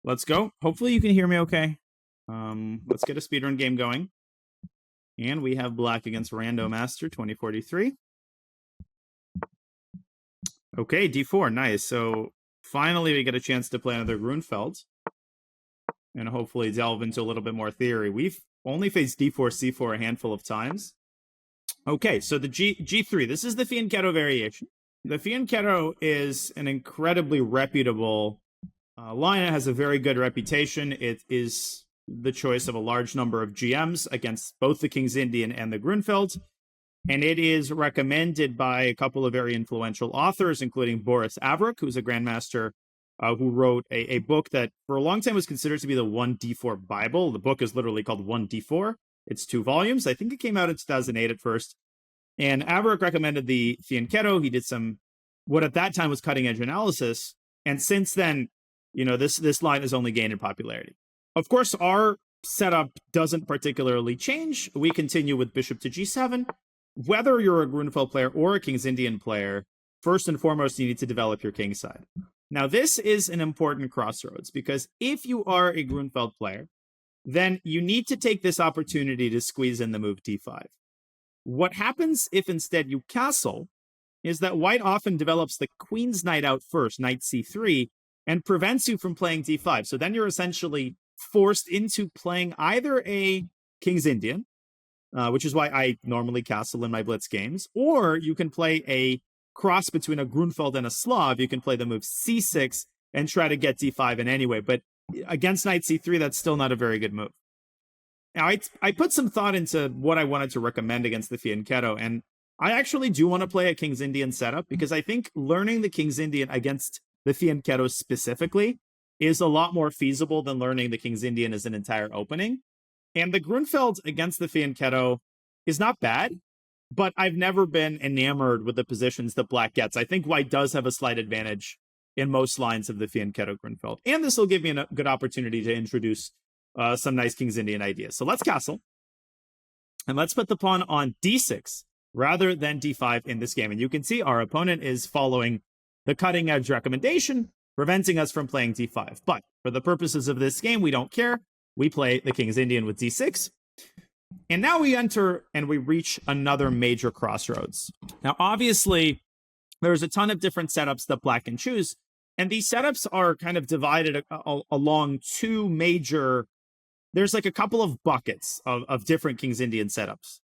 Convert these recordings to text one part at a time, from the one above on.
let's go. Hopefully you can hear me okay. Let's get a speedrun game going. And we have black against Rando Master 2043. Okay, d4, nice. So finally we get a chance to play another Grunfeld and hopefully delve into a little bit more theory. We've only faced d4, c4 a handful of times. Okay, so the g3, this is the fianchetto variation. The fianchetto is an incredibly reputable line. It has a very good reputation. It is the choice of a large number of GMs against both the King's Indian and the Grunfeld. And it is recommended by a couple of very influential authors, including Boris Avrik, who's a grandmaster who wrote a book that for a long time was considered to be the 1d4 Bible. The book is literally called 1d4. It's 2 volumes. I think it came out in 2008 at first. And Averick recommended the fianchetto. He did some, what at that time was cutting edge analysis. And since then, you know, this line has only gained in popularity. Of course, our setup doesn't particularly change. We continue with bishop to g7. Whether you're a Grunfeld player or a King's Indian player, first and foremost, you need to develop your king side. Now, this is an important crossroads because if you are a Grunfeld player, then you need to take this opportunity to squeeze in the move d5. What happens if instead you castle is that white often develops the queen's knight out first, knight c3, and prevents you from playing d5. So then you're essentially forced into playing either a King's Indian, which is why I normally castle in my blitz games, or you can play a cross between a Grunfeld and a Slav. You can play the move c6 and try to get d5 in any way. But against knight c3, that's still not a very good move. Now, I put some thought into what I wanted to recommend against the fianchetto, and I actually do want to play a King's Indian setup because I think learning the King's Indian against the fianchetto specifically is a lot more feasible than learning the King's Indian as an entire opening. And the Grunfeld against the fianchetto is not bad, but I've never been enamored with the positions that black gets. I think white does have a slight advantage in most lines of the fianchetto Grunfeld. And this will give me a good opportunity to introduce some nice King's Indian ideas. So let's castle. And let's put the pawn on d6 rather than d5 in this game. And you can see our opponent is following the cutting edge recommendation, preventing us from playing d5. But for the purposes of this game, we don't care. We play the King's Indian with d6. And now we enter and we reach another major crossroads. Now, obviously, there's a ton of different setups that black can choose. And these setups are kind of divided along two major, there's like a couple of buckets of different King's Indian setups.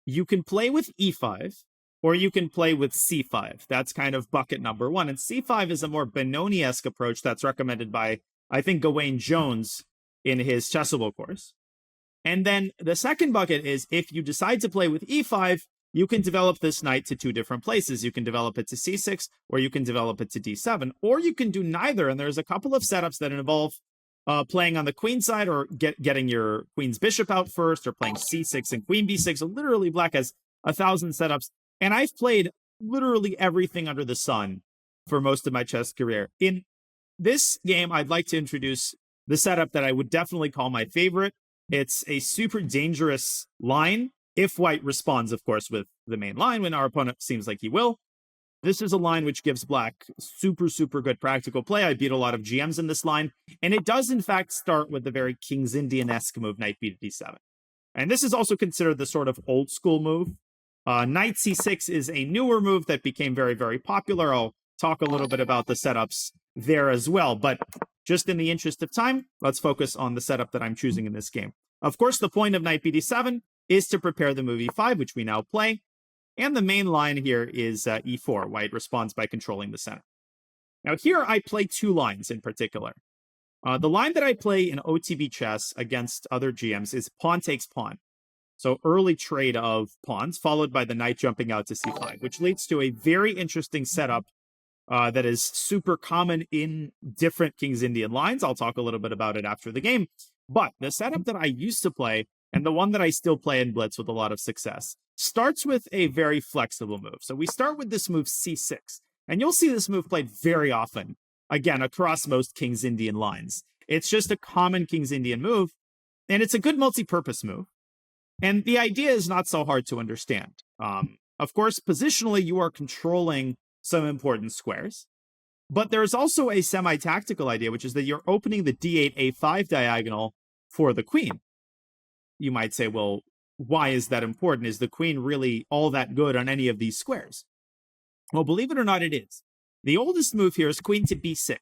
You can play with e5, or you can play with c5. That's kind of bucket number one. And c5 is a more Benoni-esque approach that's recommended by, I think, Gawain Jones in his Chessable course. And then the second bucket is if you decide to play with e5, you can develop this knight to two different places. You can develop it to c6, or you can develop it to d7, or you can do neither. And there's a couple of setups that involve playing on the queen side or getting your queen's bishop out first, or playing c6 and queen b6. So literally black has 1,000 setups. And I've played literally everything under the sun for most of my chess career. In this game, I'd like to introduce the setup that I would definitely call my favorite. It's a super dangerous line, if white responds, of course, with the main line when our opponent seems like he will. This is a line which gives black super, super good practical play. I beat a lot of GMs in this line, and it does, in fact, start with the very King's Indian-esque move, knight b to d7. And this is also considered the sort of old-school move. Knight c6 is a newer move that became very, very popular. I'll talk a little bit about the setups there as well, but just in the interest of time, let's focus on the setup that I'm choosing in this game. Of course, the point of knight b d7 is to prepare the move e5, which we now play. And the main line here is e4. White responds by controlling the center. Now here I play two lines in particular. The line that I play in OTB chess against other GMs is pawn takes pawn. So early trade of pawns, followed by the knight jumping out to c5, which leads to a very interesting setup that is super common in different King's Indian lines. I'll talk a little bit about it after the game. But the setup that I used to play, and the one that I still play in blitz with a lot of success, starts with a very flexible move. So we start with this move c6. And you'll see this move played very often, again, across most King's Indian lines. It's just a common King's Indian move, and it's a good multi-purpose move. And the idea is not so hard to understand. Of course, positionally, you are controlling some important squares. But there's also a semi-tactical idea, which is that you're opening the d8, a5 diagonal for the queen. You might say, well, why is that important? Is the queen really all that good on any of these squares? Well, believe it or not, it is. The oldest move here is queen to b6.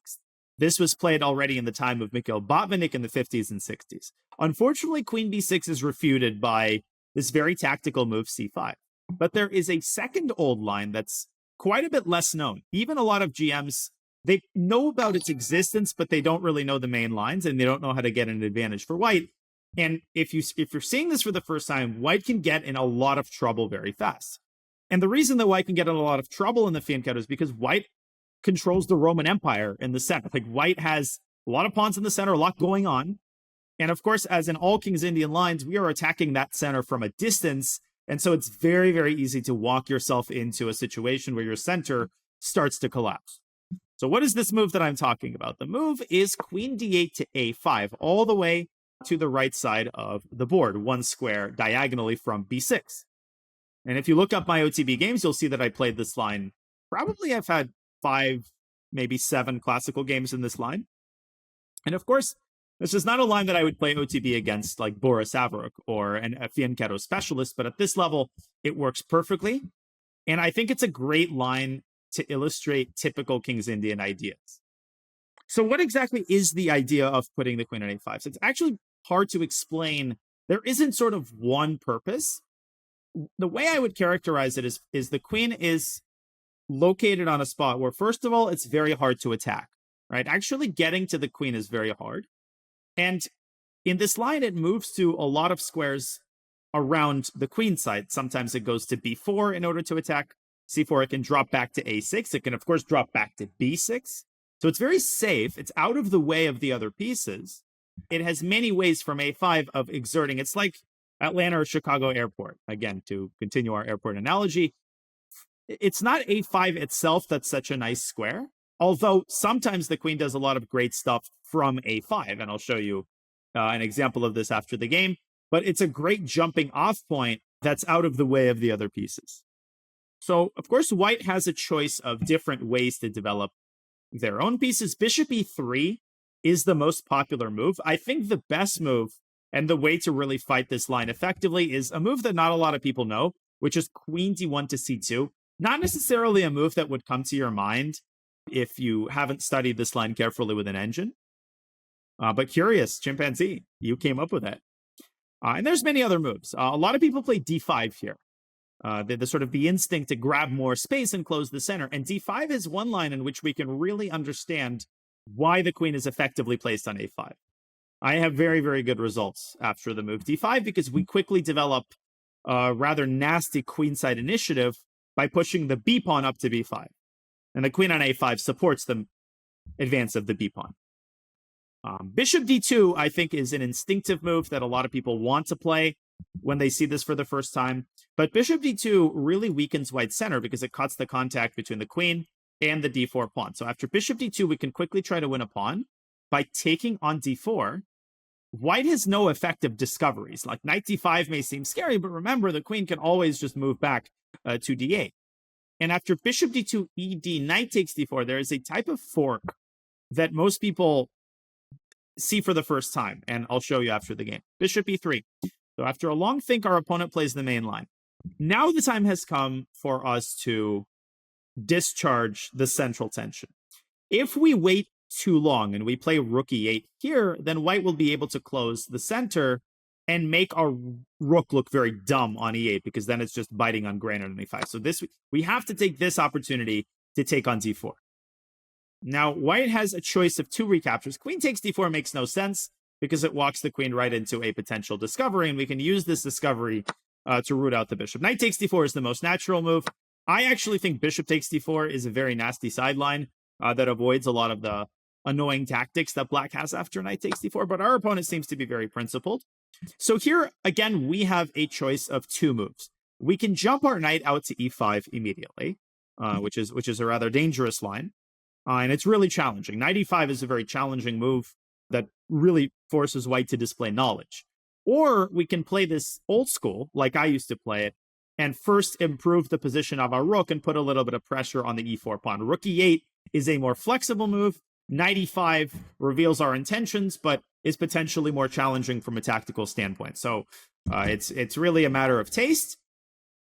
This was played already in the time of Mikhail Bortnyk in the 50s and 60s. Unfortunately, queen b6 is refuted by this very tactical move c5. But there is a second old line that's quite a bit less known. Even a lot of GMs, they know about its existence, but they don't really know the main lines, and they don't know how to get an advantage for white. And if you're seeing this for the first time, white can get in a lot of trouble very fast. And the reason that white can get in a lot of trouble in the fianchetto is because white controls the Roman Empire in the center. Like, white has a lot of pawns in the center, a lot going on. And of course, as in all King's Indian lines, we are attacking that center from a distance. And so it's very, very easy to walk yourself into a situation where your center starts to collapse. So what is this move that I'm talking about? The move is queen d8 to a5, all the way to the right side of the board, one square diagonally from b6. And if you look up my OTB games, you'll see that I played this line. Probably I've had 5, maybe 7 classical games in this line. And of course, this is not a line that I would play OTB against like Boris Averuk or a fianchetto specialist, but at this level, it works perfectly. And I think it's a great line to illustrate typical King's Indian ideas. So what exactly is the idea of putting the queen on a5? So it's actually hard to explain. There isn't sort of one purpose. The way I would characterize it is the queen is located on a spot where, first of all, it's very hard to attack, right? Actually getting to the queen is very hard. And in this line, it moves to a lot of squares around the queen side. Sometimes it goes to b4 in order to attack c4. It can drop back to a6. It can, of course, drop back to b6. So it's very safe. It's out of the way of the other pieces. It has many ways from a5 of exerting. It's like Atlanta or Chicago airport. Again, to continue our airport analogy, it's not a5 itself that's such a nice square, although sometimes the queen does a lot of great stuff from a5, and I'll show you an example of this after the game. But it's a great jumping off point that's out of the way of the other pieces. So, of course, white has a choice of different ways to develop their own pieces. Bishop e3 is the most popular move. I think the best move and the way to really fight this line effectively is a move that not a lot of people know, which is queen d1 to c2. Not necessarily a move that would come to your mind if you haven't studied this line carefully with an engine. But curious, chimpanzee, you came up with it. And there's many other moves. A lot of people play d5 here. The sort of the instinct to grab more space and close the center. And d5 is one line in which we can really understand why the queen is effectively placed on a5. I have very, very good results after the move d5 because we quickly develop a rather nasty queenside initiative by pushing the b pawn up to b5. And the queen on a5 supports the advance of the b pawn. Bishop d2, I think, is an instinctive move that a lot of people want to play when they see this for the first time. But bishop d2 really weakens white's center because it cuts the contact between the queen and the d4 pawn. So after bishop d2, we can quickly try to win a pawn by taking on d4. White has no effective discoveries. Like knight d5 may seem scary, but remember, the queen can always just move back to d8. And after bishop d2, ed, knight takes d4, there is a type of fork that most people see for the first time, and I'll show you after the game. Bishop e3. So after a long think, our opponent plays the main line. Now the time has come for us to discharge the central tension. If we wait too long and we play rook e8 here, then white will be able to close the center and make our rook look very dumb on e8, because then it's just biting on grain on e5. So we have to take this opportunity to take on d4. Now, white has a choice of 2 recaptures. Queen takes d4 makes no sense because it walks the queen right into a potential discovery, and we can use this discovery to root out the bishop. Knight takes d4 is the most natural move. I actually think bishop takes d4 is a very nasty sideline that avoids a lot of the annoying tactics that black has after knight takes d4, but our opponent seems to be very principled. So here, again, we have a choice of 2 moves. We can jump our knight out to e5 immediately, which is a rather dangerous line. And it's really challenging. Knight e5 is a very challenging move that really forces white to display knowledge. Or we can play this old school, like I used to play it, and first improve the position of our rook and put a little bit of pressure on the e4 pawn. Rook e8 is a more flexible move. Knight e5 reveals our intentions, but is potentially more challenging from a tactical standpoint. So it's really a matter of taste.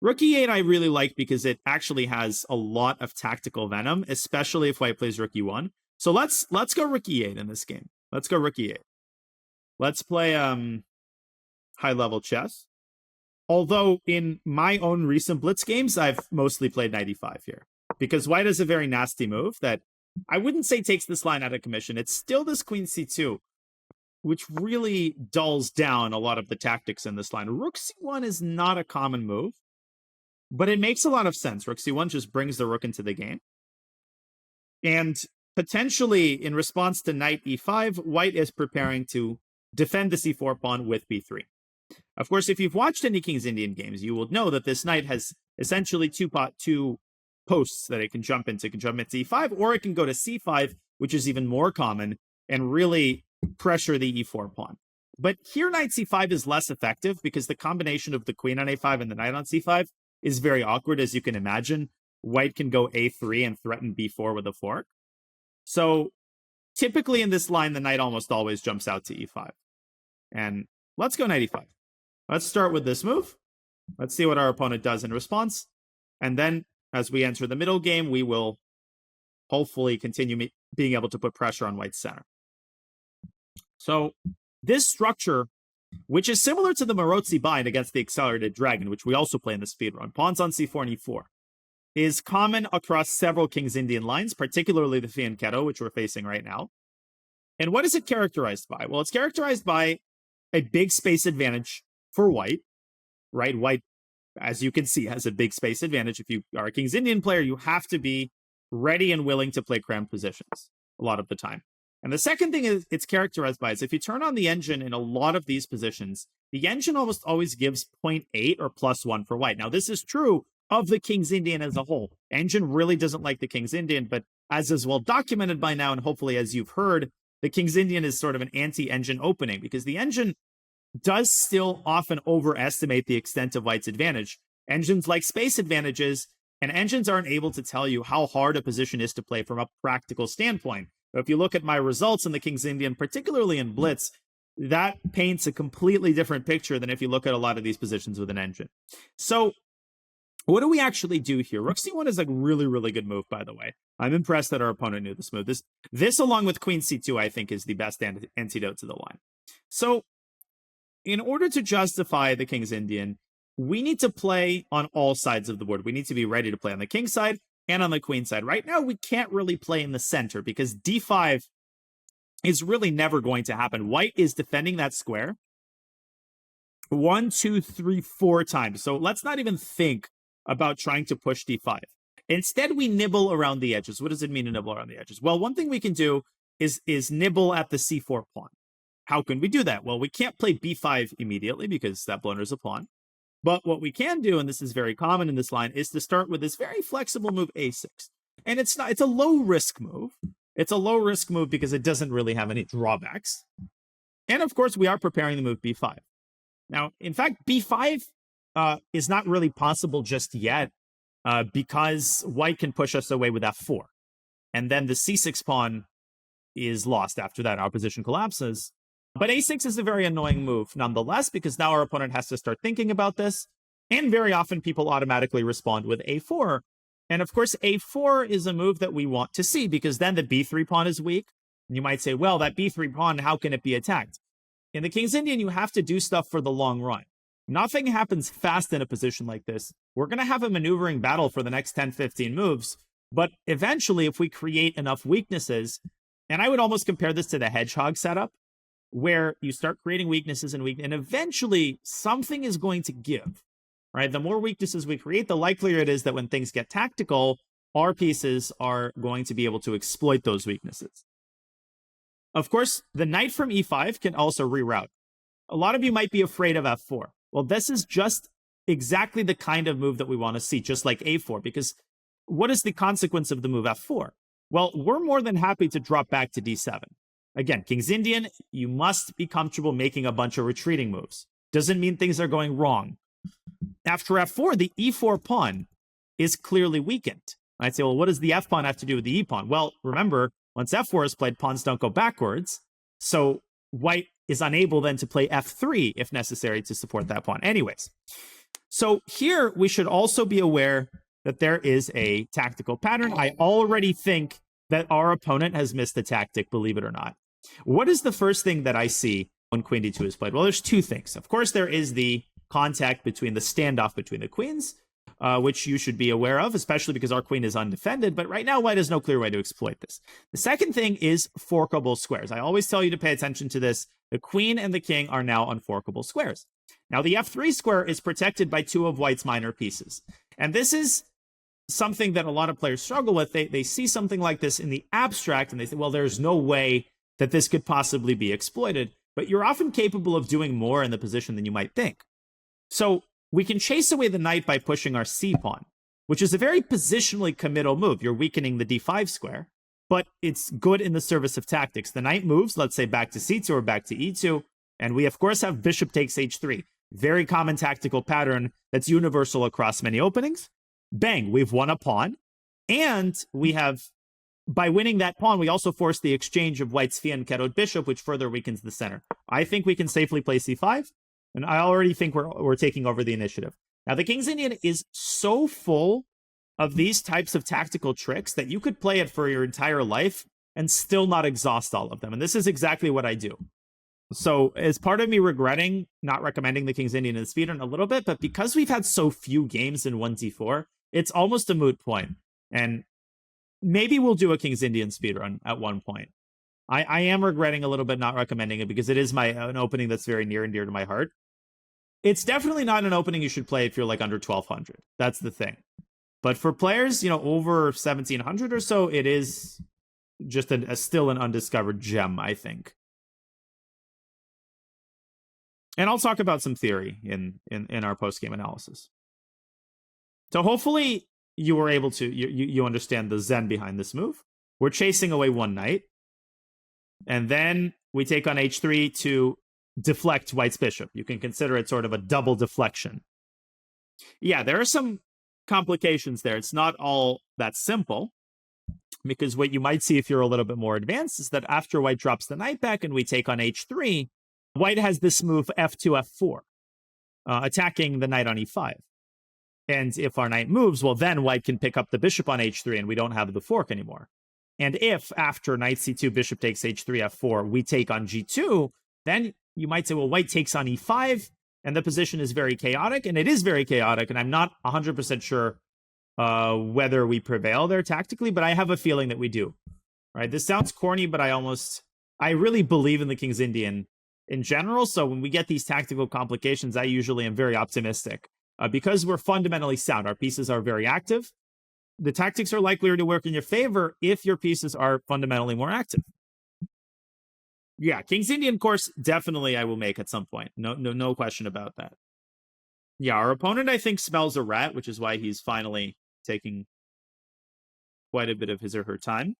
Rook e8 I really like because it actually has a lot of tactical venom, especially if white plays rook e1. So let's go rook e8 in this game. Let's go rook e8. Let's play high-level chess. Although in my own recent blitz games, I've mostly played knight e5 here. Because white has a very nasty move that I wouldn't say takes this line out of commission. It's still this queen c2, which really dulls down a lot of the tactics in this line. Rook c1 is not a common move, but it makes a lot of sense. Rook c1 just brings the rook into the game. And potentially, in response to knight e5, white is preparing to defend the c4 pawn with b3. Of course, if you've watched any King's Indian games, you will know that this knight has essentially two posts that it can jump into. It can jump into e5, or it can go to c5, which is even more common, and really pressure the e4 pawn. But here, knight c5 is less effective because the combination of the queen on a5 and the knight on c5 is very awkward, as you can imagine. White can go a3 and threaten b4 with a fork. So typically in this line, the knight almost always jumps out to e5. And let's go knight e5. Let's start with this move. Let's see what our opponent does in response. And then, as we enter the middle game, we will hopefully continue being able to put pressure on white's center. So this structure, which is similar to the Morozzi bind against the accelerated dragon, which we also play in the speedrun, pawns on c4 and e4, is common across several King's Indian lines, particularly the fianchetto, which we're facing right now. And what is it characterized by? Well, it's characterized by a big space advantage for white, right? White, as you can see, has a big space advantage. If you are a King's Indian player, you have to be ready and willing to play cramped positions a lot of the time. And the second thing is it's characterized by is if you turn on the engine in a lot of these positions, the engine almost always gives 0.8 or +1 for white. Now, this is true of the King's Indian as a whole. Engine really doesn't like the King's Indian, but as is well documented by now, and hopefully as you've heard, the King's Indian is sort of an anti-engine opening because the engine does still often overestimate the extent of white's advantage. Engines like space advantages, and engines aren't able to tell you how hard a position is to play from a practical standpoint. But if you look at my results in the King's Indian, particularly in Blitz, that paints a completely different picture than if you look at a lot of these positions with an engine. So what do we actually do here? Rook c1 is a really, really good move, by the way. I'm impressed that our opponent knew this move. This along with queen c2, I think, is the best antidote to the line. So in order to justify the King's Indian, we need to play on all sides of the board. We need to be ready to play on the king side and on the queen side. Right now, we can't really play in the center because d5 is really never going to happen. White is defending that square 1, 2, 3, 4 times. So let's not even think about trying to push d5. Instead, we nibble around the edges. What does it mean to nibble around the edges? Well, one thing we can do is nibble at the c4 pawn. How can we do that? Well, we can't play b5 immediately because that blunders a pawn. But what we can do, and this is very common in this line, is to start with this very flexible move a6. And it's a low risk move. It's a low risk move because it doesn't really have any drawbacks. And of course, we are preparing the move b5. Now, in fact, b5 is not really possible just yet because white can push us away with f4. And then the c6 pawn is lost after that. Our position collapses. But a6 is a very annoying move nonetheless, because now our opponent has to start thinking about this. And very often people automatically respond with a4. And of course, a4 is a move that we want to see because then the b3 pawn is weak. And you might say, well, that b3 pawn, how can it be attacked? In the King's Indian, you have to do stuff for the long run. Nothing happens fast in a position like this. We're going to have a maneuvering battle for the next 10, 15 moves. But eventually, if we create enough weaknesses, and I would almost compare this to the hedgehog setup, where you start creating weaknesses and eventually something is going to give, right? The more weaknesses we create, the likelier it is that when things get tactical, our pieces are going to be able to exploit those weaknesses. Of course, the knight from e5 can also reroute. A lot of you might be afraid of f4. Well, this is just exactly the kind of move that we want to see, just like a4, because what is the consequence of the move f4? Well, we're more than happy to drop back to d7. Again, King's Indian, you must be comfortable making a bunch of retreating moves. Doesn't mean things are going wrong. after f4, the e4 pawn is clearly weakened. I'd say, well, what does the f pawn have to do with the e pawn? Well, remember, once f4 is played, pawns don't go backwards. So white is unable then to play f3 if necessary to support that pawn. Anyways, so here we should also be aware that there is a tactical pattern. I already think that our opponent has missed the tactic, believe it or not. What is the first thing that I see when queen d2 is played? Well, there's two things. Of course, there is the contact between the standoff between the queens, which you should be aware of, especially because our queen is undefended. But right now, white has no clear way to exploit this. The second thing is forkable squares. I always tell you to pay attention to this. The queen and the king are now unforkable squares. Now, the f3 square is protected by two of white's minor pieces. And this is something that a lot of players struggle with. They see something like this in the abstract, and they say, well, there's no way that this could possibly be exploited. But you're often capable of doing more in the position than you might think. So we can chase away the knight by pushing our c pawn, which is a very positionally committal move. You're weakening the d5 square, but it's good in the service of tactics. The knight moves, let's say, back to c2 or back to e2, and we, of course, have bishop takes h3. Very common tactical pattern that's universal across many openings. Bang, we've won a pawn, and we have, by winning that pawn, we also force the exchange of white's fianchettoed bishop, which further weakens the center. I think we can safely play c5, and I already think we're taking over the initiative. Now, the King's Indian is so full of these types of tactical tricks that you could play it for your entire life and still not exhaust all of them. And this is exactly what I do. So as part of me regretting not recommending the King's Indian in the speedrun a little bit, but because we've had so few games in 1d4, it's almost a moot point. And maybe we'll do a King's Indian speedrun at one point. I am regretting a little bit not recommending it because it is an opening that's very near and dear to my heart. It's definitely not an opening you should play if you're like under 1200. That's the thing. But for players, over 1700 or so, it is just still an undiscovered gem, I think. And I'll talk about some theory in our post-game analysis. So hopefully you were able to, you understand the zen behind this move. We're chasing away one knight. And then we take on h3 to deflect white's bishop. You can consider it sort of a double deflection. Yeah, there are some complications there. It's not all that simple, because what you might see if you're a little bit more advanced is that after white drops the knight back and we take on h3, white has this move f2, f4, attacking the knight on e5. And if our knight moves, well, then white can pick up the bishop on h3 and we don't have the fork anymore. And if after knight c2, bishop takes h3, f4, we take on g2, then you might say, well, white takes on e5, and the position is very chaotic, and it is very chaotic, and I'm not 100% sure whether we prevail there tactically, but I have a feeling that we do. Right? This sounds corny, but I really believe in the King's Indian in general, so when we get these tactical complications, I usually am very optimistic. Because we're fundamentally sound, our pieces are very active, the tactics are likelier to work in your favor if your pieces are fundamentally more active. Yeah, King's Indian course, definitely I will make at some point. No question about that. Yeah, our opponent, I think, smells a rat, which is why he's finally taking quite a bit of his or her time.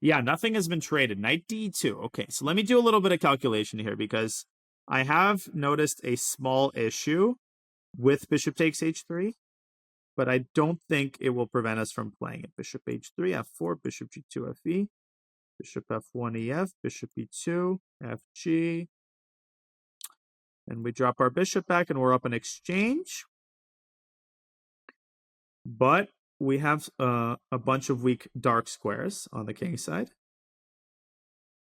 Yeah, nothing has been traded. Knight d2. Okay, so let me do a little bit of calculation here, because I have noticed a small issue with bishop takes h3, but I don't think it will prevent us from playing it. Bishop h3, f4, bishop g2, fe. Bishop f1, ef, bishop e2, fg. And we drop our bishop back and we're up an exchange. But we have a bunch of weak dark squares on the king side.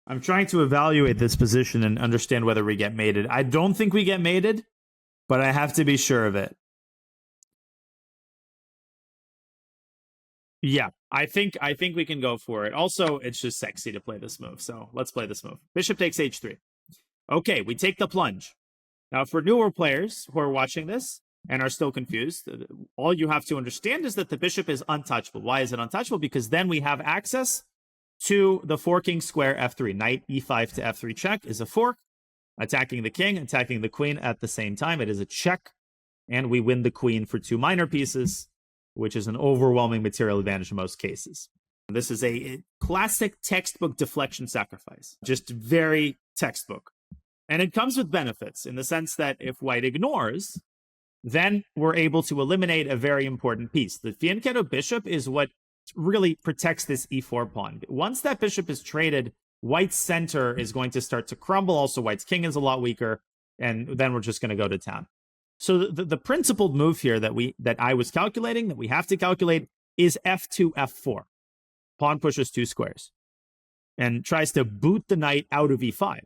I'm trying to evaluate this position and understand whether we get mated. I don't think we get mated, but I have to be sure of it. Yeah, I think we can go for it. Also, it's just sexy to play this move, so let's play this move. Bishop takes h3. Okay, we take the plunge. Now, for newer players who are watching this and are still confused, all you have to understand is that the bishop is untouchable. Why is it untouchable? Because then we have access to the forking square f3. Knight e5 to f3 check is a fork, attacking the king, attacking the queen at the same time. It is a check, and we win the queen for two minor pieces, which is an overwhelming material advantage in most cases. This is a classic textbook deflection sacrifice, just very textbook. And it comes with benefits in the sense that if white ignores, then we're able to eliminate a very important piece. The fianchetto bishop is what really protects this e4 pawn. Once that bishop is traded, white's center is going to start to crumble. Also, white's king is a lot weaker, and then we're just going to go to town. So the principled move here that I was calculating, that we have to calculate, is f2, f4. Pawn pushes 2 squares and tries to boot the knight out of e5.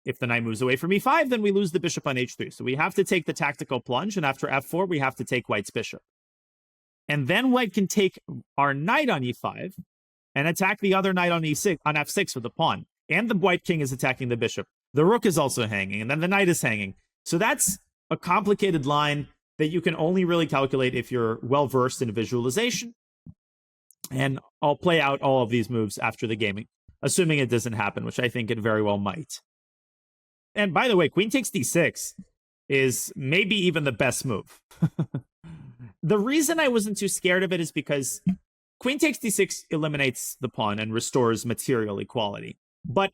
If the knight moves away from e5, then we lose the bishop on h3. So we have to take the tactical plunge, and after f4, we have to take white's bishop. And then white can take our knight on e5 and attack the other knight on e6, on f6 with the pawn. And the white king is attacking the bishop. The rook is also hanging, and then the knight is hanging. So that's a complicated line that you can only really calculate if you're well-versed in visualization. And I'll play out all of these moves after the gaming, assuming it doesn't happen, which I think it very well might. And by the way, queen takes d6 is maybe even the best move. The reason I wasn't too scared of it is because queen takes d6 eliminates the pawn and restores material equality. But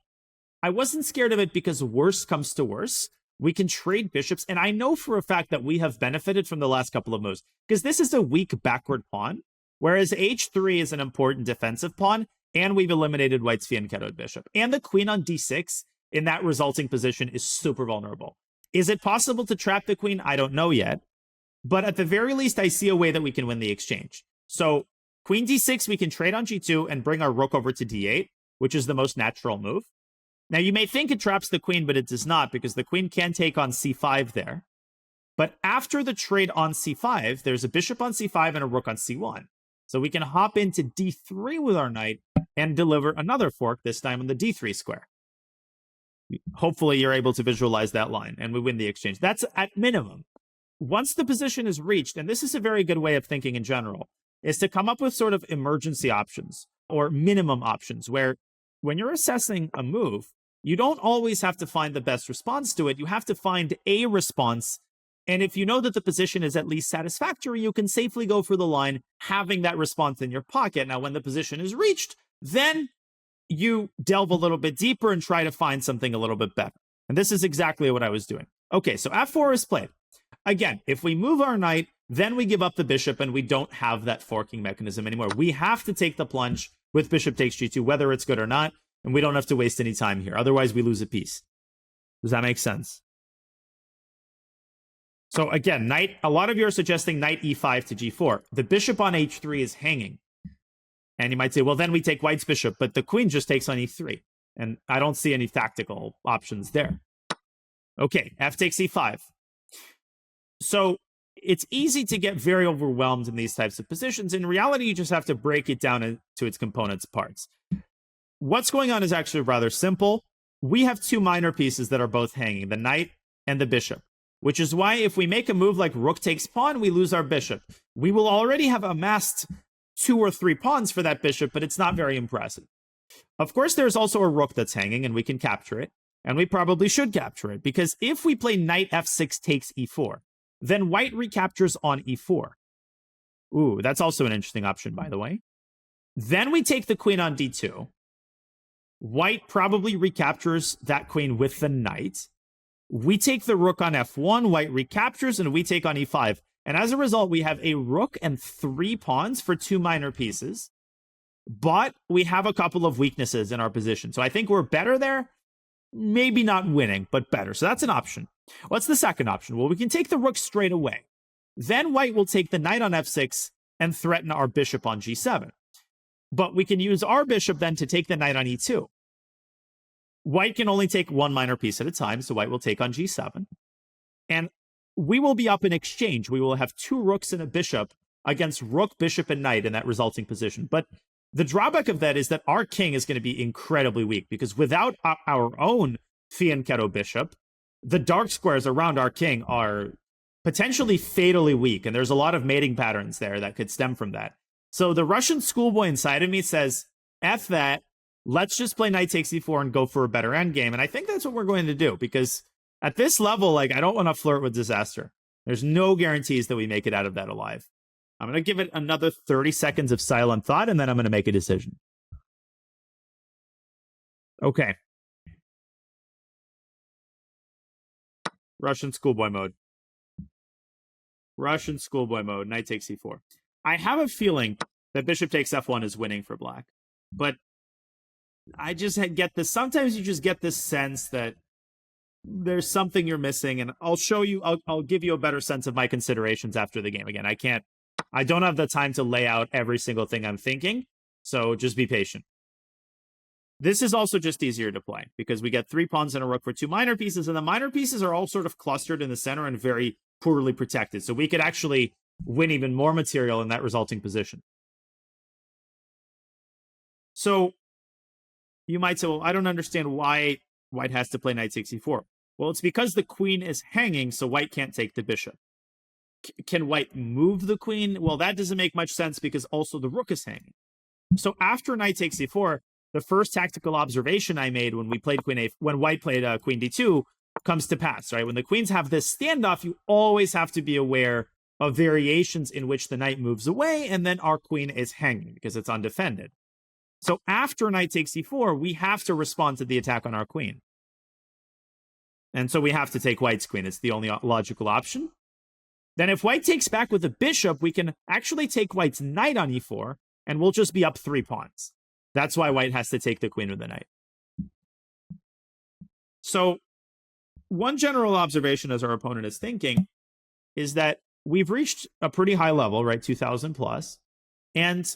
I wasn't scared of it because worse comes to worse. We can trade bishops, and I know for a fact that we have benefited from the last couple of moves, because this is a weak backward pawn, whereas h3 is an important defensive pawn, and we've eliminated white's fianchettoed bishop. And the queen on d6 in that resulting position is super vulnerable. Is it possible to trap the queen? I don't know yet. But at the very least, I see a way that we can win the exchange. So queen d6, we can trade on g2 and bring our rook over to d8, which is the most natural move. Now, you may think it traps the queen, but it does not, because the queen can take on c5 there. But after the trade on c5, there's a bishop on c5 and a rook on c1. So we can hop into d3 with our knight and deliver another fork, this time on the d3 square. Hopefully, you're able to visualize that line, and we win the exchange. That's at minimum. Once the position is reached, and this is a very good way of thinking in general, is to come up with sort of emergency options or minimum options, where when you're assessing a move, you don't always have to find the best response to it. You have to find a response. And if you know that the position is at least satisfactory, you can safely go for the line, having that response in your pocket. Now, when the position is reached, then you delve a little bit deeper and try to find something a little bit better. And this is exactly what I was doing. Okay, so f4 is played. Again, if we move our knight, then we give up the bishop and we don't have that forking mechanism anymore. We have to take the plunge with bishop takes g2, whether it's good or not, and we don't have to waste any time here. Otherwise, we lose a piece. Does that make sense? So again, a lot of you are suggesting knight e5 to g4. The bishop on h3 is hanging. And you might say, well, then we take white's bishop, but the queen just takes on e3. And I don't see any tactical options there. Okay, f takes e5. So it's easy to get very overwhelmed in these types of positions. In reality, you just have to break it down into its components parts. What's going on is actually rather simple. We have two minor pieces that are both hanging, the knight and the bishop, which is why if we make a move like rook takes pawn, we lose our bishop. We will already have amassed 2 or 3 pawns for that bishop, but it's not very impressive. Of course, there's also a rook that's hanging, and we can capture it, and we probably should capture it, because if we play knight f6 takes e4, then white recaptures on e4. Ooh, that's also an interesting option, by the way. Then we take the queen on d2. White probably recaptures that queen with the knight. We take the rook on f1, white recaptures, and we take on e5. And as a result, we have a rook and 3 pawns for 2 minor pieces. But we have a couple of weaknesses in our position. So I think we're better there. Maybe not winning, but better. So that's an option. What's the second option? Well, we can take the rook straight away. Then white will take the knight on f6 and threaten our bishop on g7. But we can use our bishop then to take the knight on e2. White can only take 1 minor piece at a time, so white will take on g7. And we will be up in exchange. We will have 2 rooks and a bishop against rook, bishop, and knight in that resulting position. But the drawback of that is that our king is going to be incredibly weak, because without our own fianchetto bishop, the dark squares around our king are potentially fatally weak, and there's a lot of mating patterns there that could stem from that. So the Russian schoolboy inside of me says, F that, let's just play knight takes e4 and go for a better endgame. And I think that's what we're going to do, because at this level, I don't want to flirt with disaster. There's no guarantees that we make it out of that alive. I'm going to give it another 30 seconds of silent thought, and then I'm going to make a decision. Okay. Russian schoolboy mode. Russian schoolboy mode, knight takes e4. I have a feeling that bishop takes f1 is winning for black. But I just get this. Sometimes you just get this sense that there's something you're missing, and I'll show you. I'll give you a better sense of my considerations after the game. Again, I don't have the time to lay out every single thing I'm thinking, so just be patient. This is also just easier to play because we get 3 pawns and a rook for 2 minor pieces, and the minor pieces are all sort of clustered in the center and very poorly protected. So we could actually win even more material in that resulting position. So you might say, well, I don't understand why white has to play knight takes e4. Well, it's because the queen is hanging, so white can't take the bishop. Can white move the queen? Well, that doesn't make much sense because also the rook is hanging. So after knight takes e4, the first tactical observation I made when we played when white played queen d2 comes to pass, right? When the queens have this standoff, you always have to be aware of variations in which the knight moves away, and then our queen is hanging because it's undefended. So after knight takes e4, we have to respond to the attack on our queen. And so we have to take white's queen. It's the only logical option. Then if white takes back with the bishop, we can actually take white's knight on e4, and we'll just be up 3 pawns. That's why white has to take the queen with the knight. So one general observation as our opponent is thinking is that we've reached a pretty high level, right? 2000 plus. And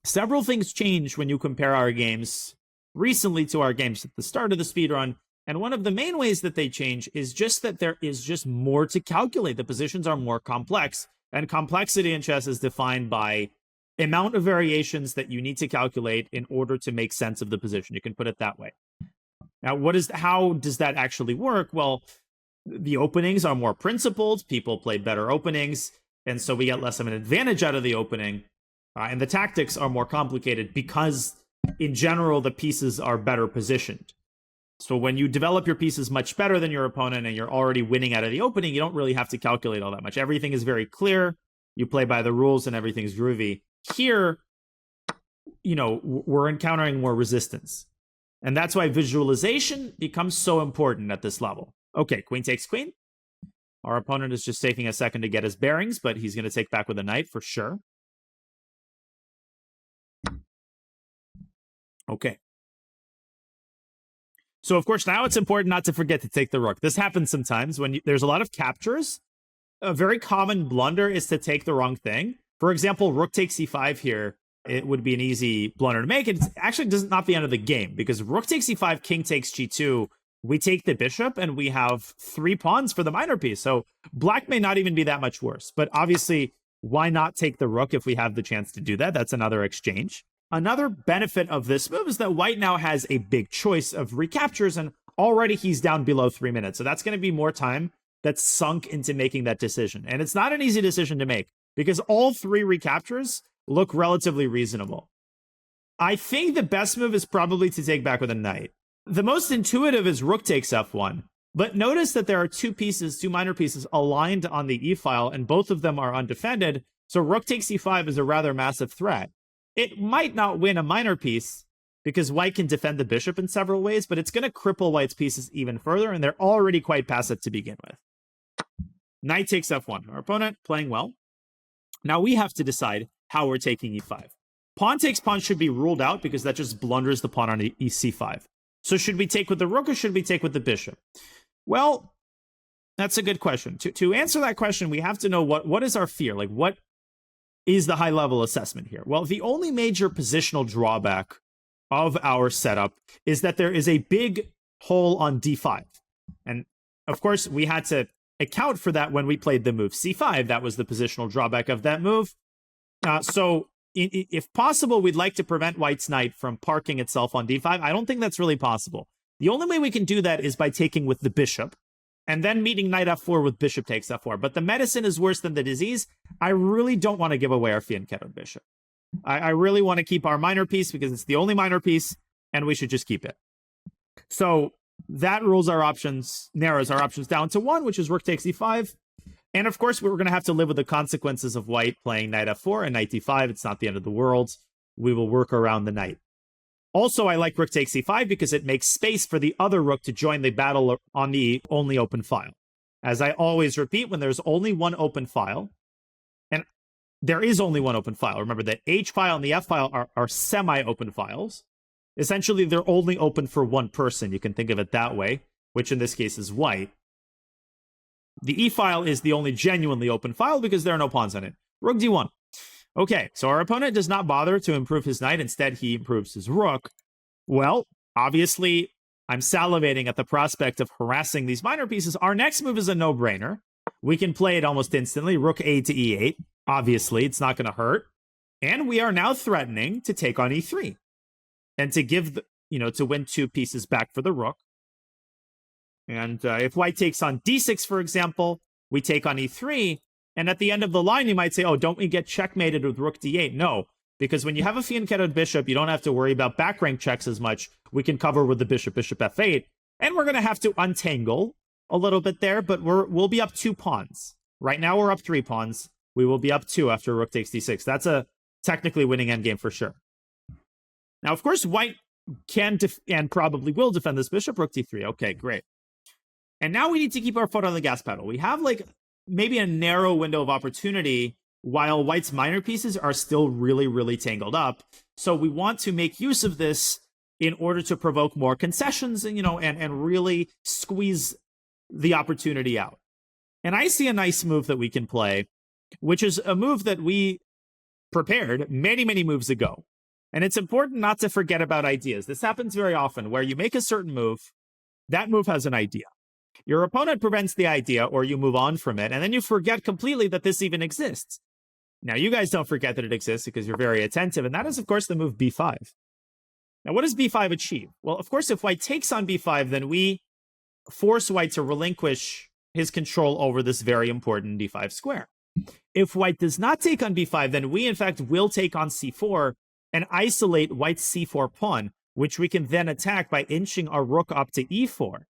several things change when you compare our games recently to our games at the start of the speedrun. And one of the main ways that they change is just that there is just more to calculate. The positions are more complex, and complexity in chess is defined by amount of variations that you need to calculate in order to make sense of the position. You can put it that way. Now, how does that actually work? Well, the openings are more principled. People play better openings, and so we get less of an advantage out of the opening. And the tactics are more complicated because, in general, the pieces are better positioned. So when you develop your pieces much better than your opponent and you're already winning out of the opening, you don't really have to calculate all that much. Everything is very clear. You play by the rules and everything's groovy. Here, we're encountering more resistance. And that's why visualization becomes so important at this level. Okay, queen takes queen. Our opponent is just taking a second to get his bearings, but he's going to take back with a knight for sure. Okay. So, of course, now it's important not to forget to take the rook. This happens sometimes when there's a lot of captures. A very common blunder is to take the wrong thing. For example, rook takes e5 here. It would be an easy blunder to make. It actually does not the end of the game because rook takes e5, king takes g2. We take the bishop and we have 3 pawns for the minor piece. So black may not even be that much worse. But obviously, why not take the rook if we have the chance to do that? That's another exchange. Another benefit of this move is that white now has a big choice of recaptures, and already he's down below 3 minutes. So that's going to be more time that's sunk into making that decision. And it's not an easy decision to make because all 3 recaptures look relatively reasonable. I think the best move is probably to take back with a knight. The most intuitive is rook takes f1. But notice that there are 2 minor pieces aligned on the e-file, and both of them are undefended. So rook takes e5 is a rather massive threat. It might not win a minor piece because white can defend the bishop in several ways, but it's going to cripple white's pieces even further, and they're already quite passive to begin with. Knight takes f1. Our opponent playing well. Now we have to decide how we're taking e5. Pawn takes pawn should be ruled out because that just blunders the pawn on c5. So should we take with the rook or should we take with the bishop? Well, that's a good question. To answer that question, we have to know what is our fear? Like, what is the high-level assessment here? Well, the only major positional drawback of our setup is that there is a big hole on d5. And, of course, we had to account for that when we played the move c5. That was the positional drawback of that move. So, if possible, we'd like to prevent white's knight from parking itself on d5. I don't think that's really possible. The only way we can do that is by taking with the bishop, and then meeting knight f4 with bishop takes f4. But the medicine is worse than the disease. I really don't want to give away our fianchetto bishop. I really want to keep our minor piece because it's the only minor piece, and we should just keep it. So that narrows our options down to 1, which is rook takes e5. And of course, we're going to have to live with the consequences of white playing knight f4 and knight d5. It's not the end of the world. We will work around the knight. Also, I like rook takes e5 because it makes space for the other rook to join the battle on the only open file. as I always repeat, when there's only one open file, and there is only one open file. Remember, the H file and the F file are semi-open files. Essentially, they're only open for one person. You can think of it that way, which in this case is white. The E file is the only genuinely open file because there are no pawns on it. Rook d1. Okay, so our opponent does not bother to improve his knight. Instead, he improves his rook. Well, obviously, I'm salivating at the prospect of harassing these minor pieces. Our next move is a no-brainer. We can play it almost instantly. Rook A to E8. Obviously, it's not going to hurt. And we are now threatening to take on E3. And to give, to win 2 pieces back for the rook. And if white takes on D6, for example, we take on E3. And at the end of the line, you might say, oh, don't we get checkmated with rook D8? No, because when you have a fianchettoed bishop, you don't have to worry about back rank checks as much. We can cover with the bishop F8. And we're going to have to untangle a little bit there, but we'll be up 2 pawns. Right now, we're up 3 pawns. We will be up 2 after rook takes D6. That's a technically winning endgame for sure. Now, of course, white can and probably will defend this bishop, rook D3. Okay, great. And now we need to keep our foot on the gas pedal. We have maybe a narrow window of opportunity while white's minor pieces are still really, really tangled up. So we want to make use of this in order to provoke more concessions and really squeeze the opportunity out. And I see a nice move that we can play, which is a move that we prepared many, many moves ago. And it's important not to forget about ideas. This happens very often where you make a certain move, that move has an idea. Your opponent prevents the idea or you move on from it, and then you forget completely that this even exists. Now, you guys don't forget that it exists because you're very attentive, and that is, of course, the move b5. Now, what does b5 achieve? Well, of course, if white takes on b5, then we force white to relinquish his control over this very important d5 square. If white does not take on b5, then we, in fact, will take on c4 and isolate white's c4 pawn, which we can then attack by inching our rook up to e4.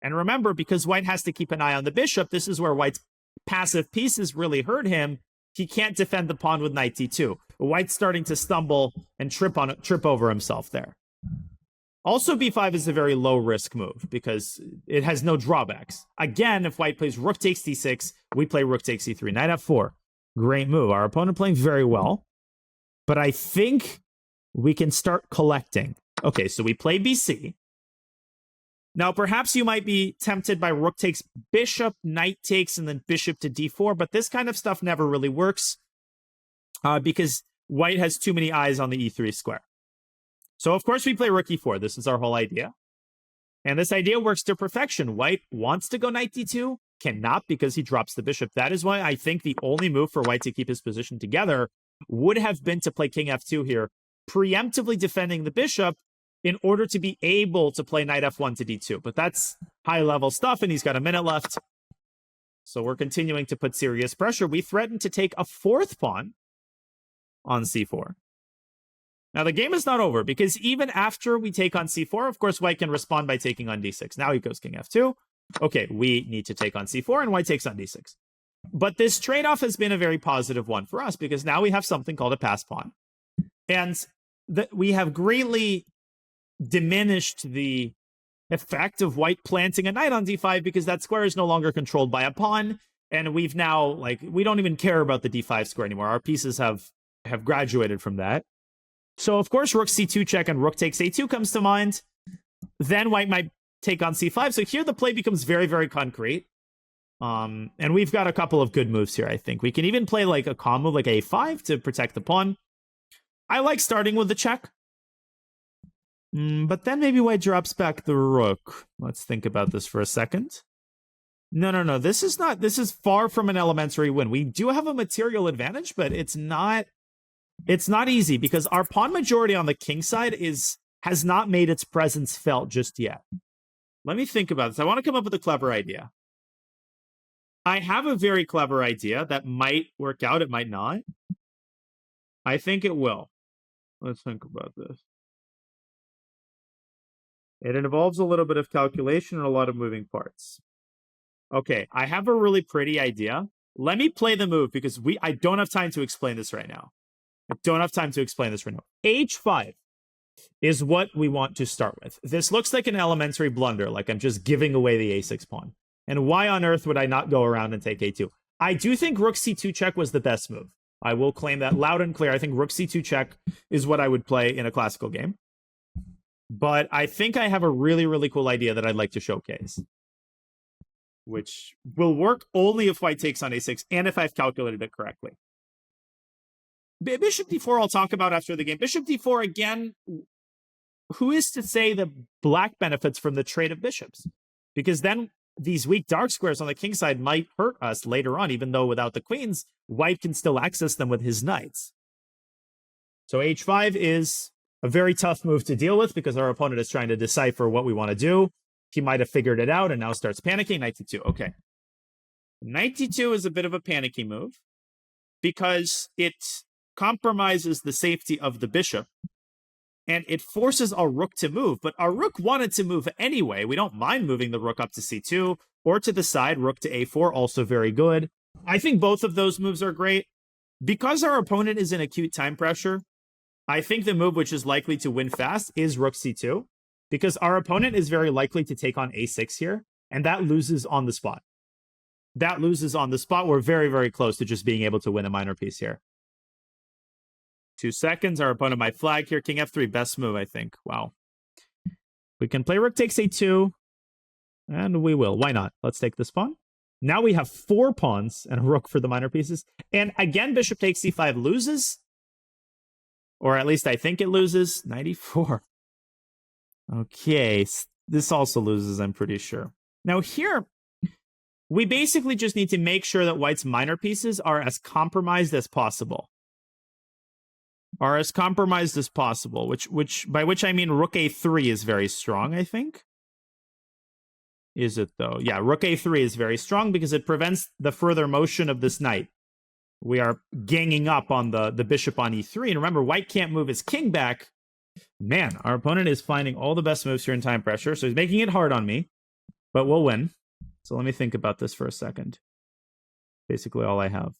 And remember, because white has to keep an eye on the bishop, this is where white's passive pieces really hurt him. He can't defend the pawn with knight d2. White's starting to stumble and trip over himself there. Also, b5 is a very low-risk move because it has no drawbacks. Again, if white plays rook takes d6, we play rook takes e3. Knight f4. Great move. Our opponent playing very well. But I think we can start collecting. Okay, so we play bc. Now, perhaps you might be tempted by rook takes bishop, knight takes, and then bishop to d4, but this kind of stuff never really works because white has too many eyes on the e3 square. So, of course, we play rook e4. This is our whole idea. And this idea works to perfection. White wants to go knight d2, cannot because he drops the bishop. That is why I think the only move for white to keep his position together would have been to play king f2 here, preemptively defending the bishop, in order to be able to play knight f1 to d2. But that's high-level stuff, and he's got a minute left. So we're continuing to put serious pressure. We threaten to take a 4th pawn on c4. Now, the game is not over, because even after we take on c4, of course, white can respond by taking on d6. Now he goes king f2. Okay, we need to take on c4, and white takes on d6. But this trade-off has been a very positive one for us, because now we have something called a pass pawn. And we have greatly diminished the effect of white planting a knight on d5 because that square is no longer controlled by a pawn, and we've now, we don't even care about the d5 square anymore. Our pieces have graduated from that. So, of course, rook c2 check and rook takes a2 comes to mind. Then white might take on c5. So here the play becomes very, very concrete. And we've got a couple of good moves here, I think. We can even play a calm move like a5 to protect the pawn. I like starting with the check. But then maybe white drops back the rook. Let's think about this for a second. No. This is far from an elementary win. We do have a material advantage, but it's not easy because our pawn majority on the king side has not made its presence felt just yet. Let me think about this. I want to come up with a clever idea. I have a very clever idea that might work out. It might not. I think it will. Let's think about this. It involves a little bit of calculation and a lot of moving parts. Okay, I have a really pretty idea. Let me play the move because I don't have time to explain this right now. H5 is what we want to start with. This looks like an elementary blunder, like I'm just giving away the a6 pawn. And why on earth would I not go around and take a2? I do think rook c2 check was the best move. I will claim that loud and clear. I think rook c2 check is what I would play in a classical game. But I think I have a really, really cool idea that I'd like to showcase, which will work only if white takes on a6 and if I've calculated it correctly. Bishop d4 I'll talk about after the game. Bishop d4, again, who is to say that black benefits from the trade of bishops? Because then these weak dark squares on the king side might hurt us later on, even though without the queens, white can still access them with his knights. So h5 is a very tough move to deal with because our opponent is trying to decipher what we want to do. He might have figured it out and now starts panicking. Knight d2. Okay. Knight d2 is a bit of a panicky move because it compromises the safety of the bishop and it forces our rook to move. But our rook wanted to move anyway. We don't mind moving the rook up to c2 or to the side. Rook to a4, also very good. I think both of those moves are great. Because our opponent is in acute time pressure, I think the move which is likely to win fast is rook c2, because our opponent is very likely to take on a6 here, and that loses on the spot. That loses on the spot. We're very, very close to just being able to win a minor piece here. 2 seconds. Our opponent might flag here. King f3, best move, I think. Wow. We can play rook takes a2, and we will. Why not? Let's take this pawn. Now we have 4 pawns and a rook for the minor pieces. And again, bishop takes c5 loses. Or at least I think it loses. 94. Okay, this also loses, I'm pretty sure. Now here, we basically just need to make sure that white's minor pieces are as compromised as possible. By which I mean rook a3 is very strong, I think. Is it though? Yeah, rook a3 is very strong because it prevents the further motion of this knight. We are ganging up on the bishop on e3. And remember, white can't move his king back. Man, our opponent is finding all the best moves here in time pressure. So he's making it hard on me, but we'll win. So let me think about this for a second. Basically all I have.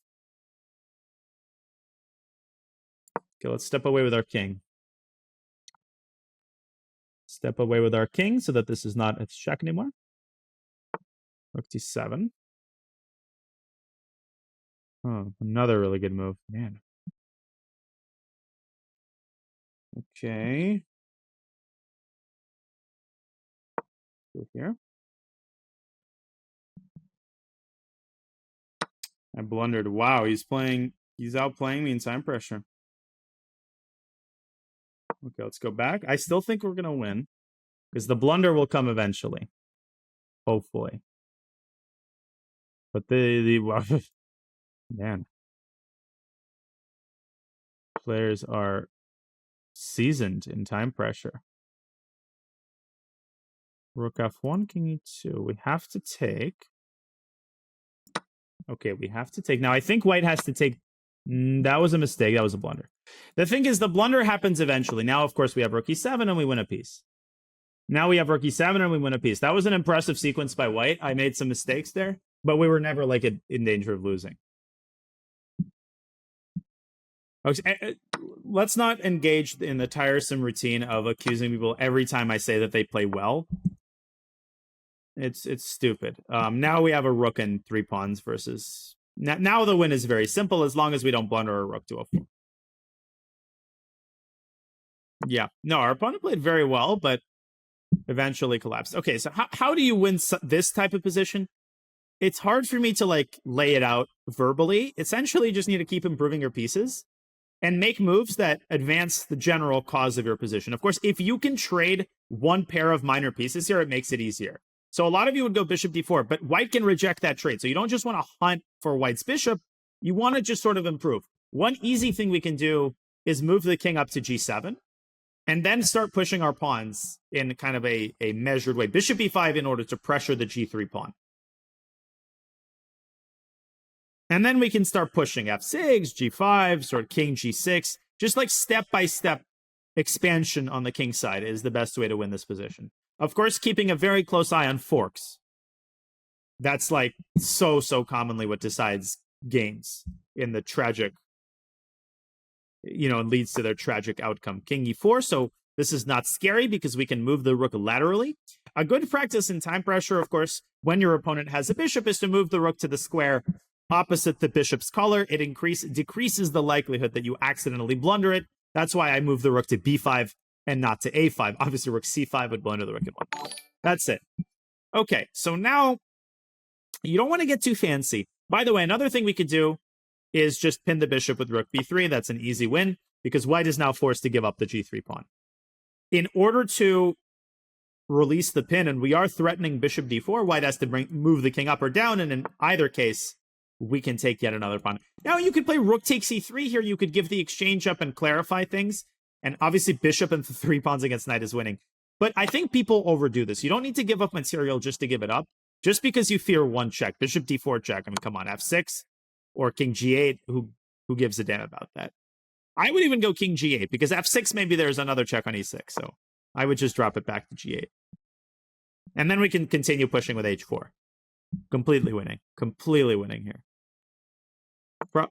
Okay, let's step away with our king. Step away with our king so that this is not a check anymore. Rook d7. Oh, another really good move. Man. Okay. Go here. I blundered. Wow, he's outplaying me in time pressure. Okay, let's go back. I still think we're gonna win because the blunder will come eventually. Hopefully. But man. Players are seasoned in time pressure. Rook f1, king e2. We have to take. Okay, we have to take. Now, I think white has to take. That was a mistake. That was a blunder. The thing is, the blunder happens eventually. Now, of course, we have rook e7 and we win a piece. Now we have rook e7 and we win a piece. That was an impressive sequence by white. I made some mistakes there, but we were never like in danger of losing. Okay, let's not engage in the tiresome routine of accusing people every time I say that they play well. It's stupid. Now we have a rook and 3 pawns versus... Now the win is very simple as long as we don't blunder a rook to a 4. Yeah. No, our opponent played very well, but eventually collapsed. Okay, so how do you win this type of position? It's hard for me to lay it out verbally. Essentially, you just need to keep improving your pieces and make moves that advance the general cause of your position. Of course, if you can trade one pair of minor pieces here, it makes it easier. So a lot of you would go bishop d4, but white can reject that trade. So you don't just want to hunt for white's bishop. You want to just sort of improve. One easy thing we can do is move the king up to g7 and then start pushing our pawns in kind of a measured way. Bishop e5 in order to pressure the g3 pawn. And then we can start pushing f6, g5, sort of king g6. Just like step-by-step expansion on the king side is the best way to win this position. Of course, keeping a very close eye on forks. That's like so commonly what decides games in the tragic, and leads to their tragic outcome. King e4, so this is not scary because we can move the rook laterally. A good practice in time pressure, of course, when your opponent has a bishop is to move the rook to the square opposite the bishop's color. It decreases the likelihood that you accidentally blunder it. That's why I move the rook to b5 and not to a5. Obviously, rook c5 would blunder the rook at 1. That's it. Okay, so now you don't want to get too fancy. By the way, another thing we could do is just pin the bishop with rook b3. That's an easy win because white is now forced to give up the g3 pawn. In order to release the pin, and we are threatening bishop d4, white has to move the king up or down, and in either case, we can take yet another pawn. Now, you could play rook takes e3 here. You could give the exchange up and clarify things, and obviously bishop and 3 pawns against knight is winning. But I think people overdo this. You don't need to give up material just to give it up, just because you fear one check. Bishop d4 check. I mean, come on, f6 or king g8. Who gives a damn about that? I would even go king g8 because f6, maybe there's another check on e6. So I would just drop it back to g8. And then we can continue pushing with h4. Completely winning here.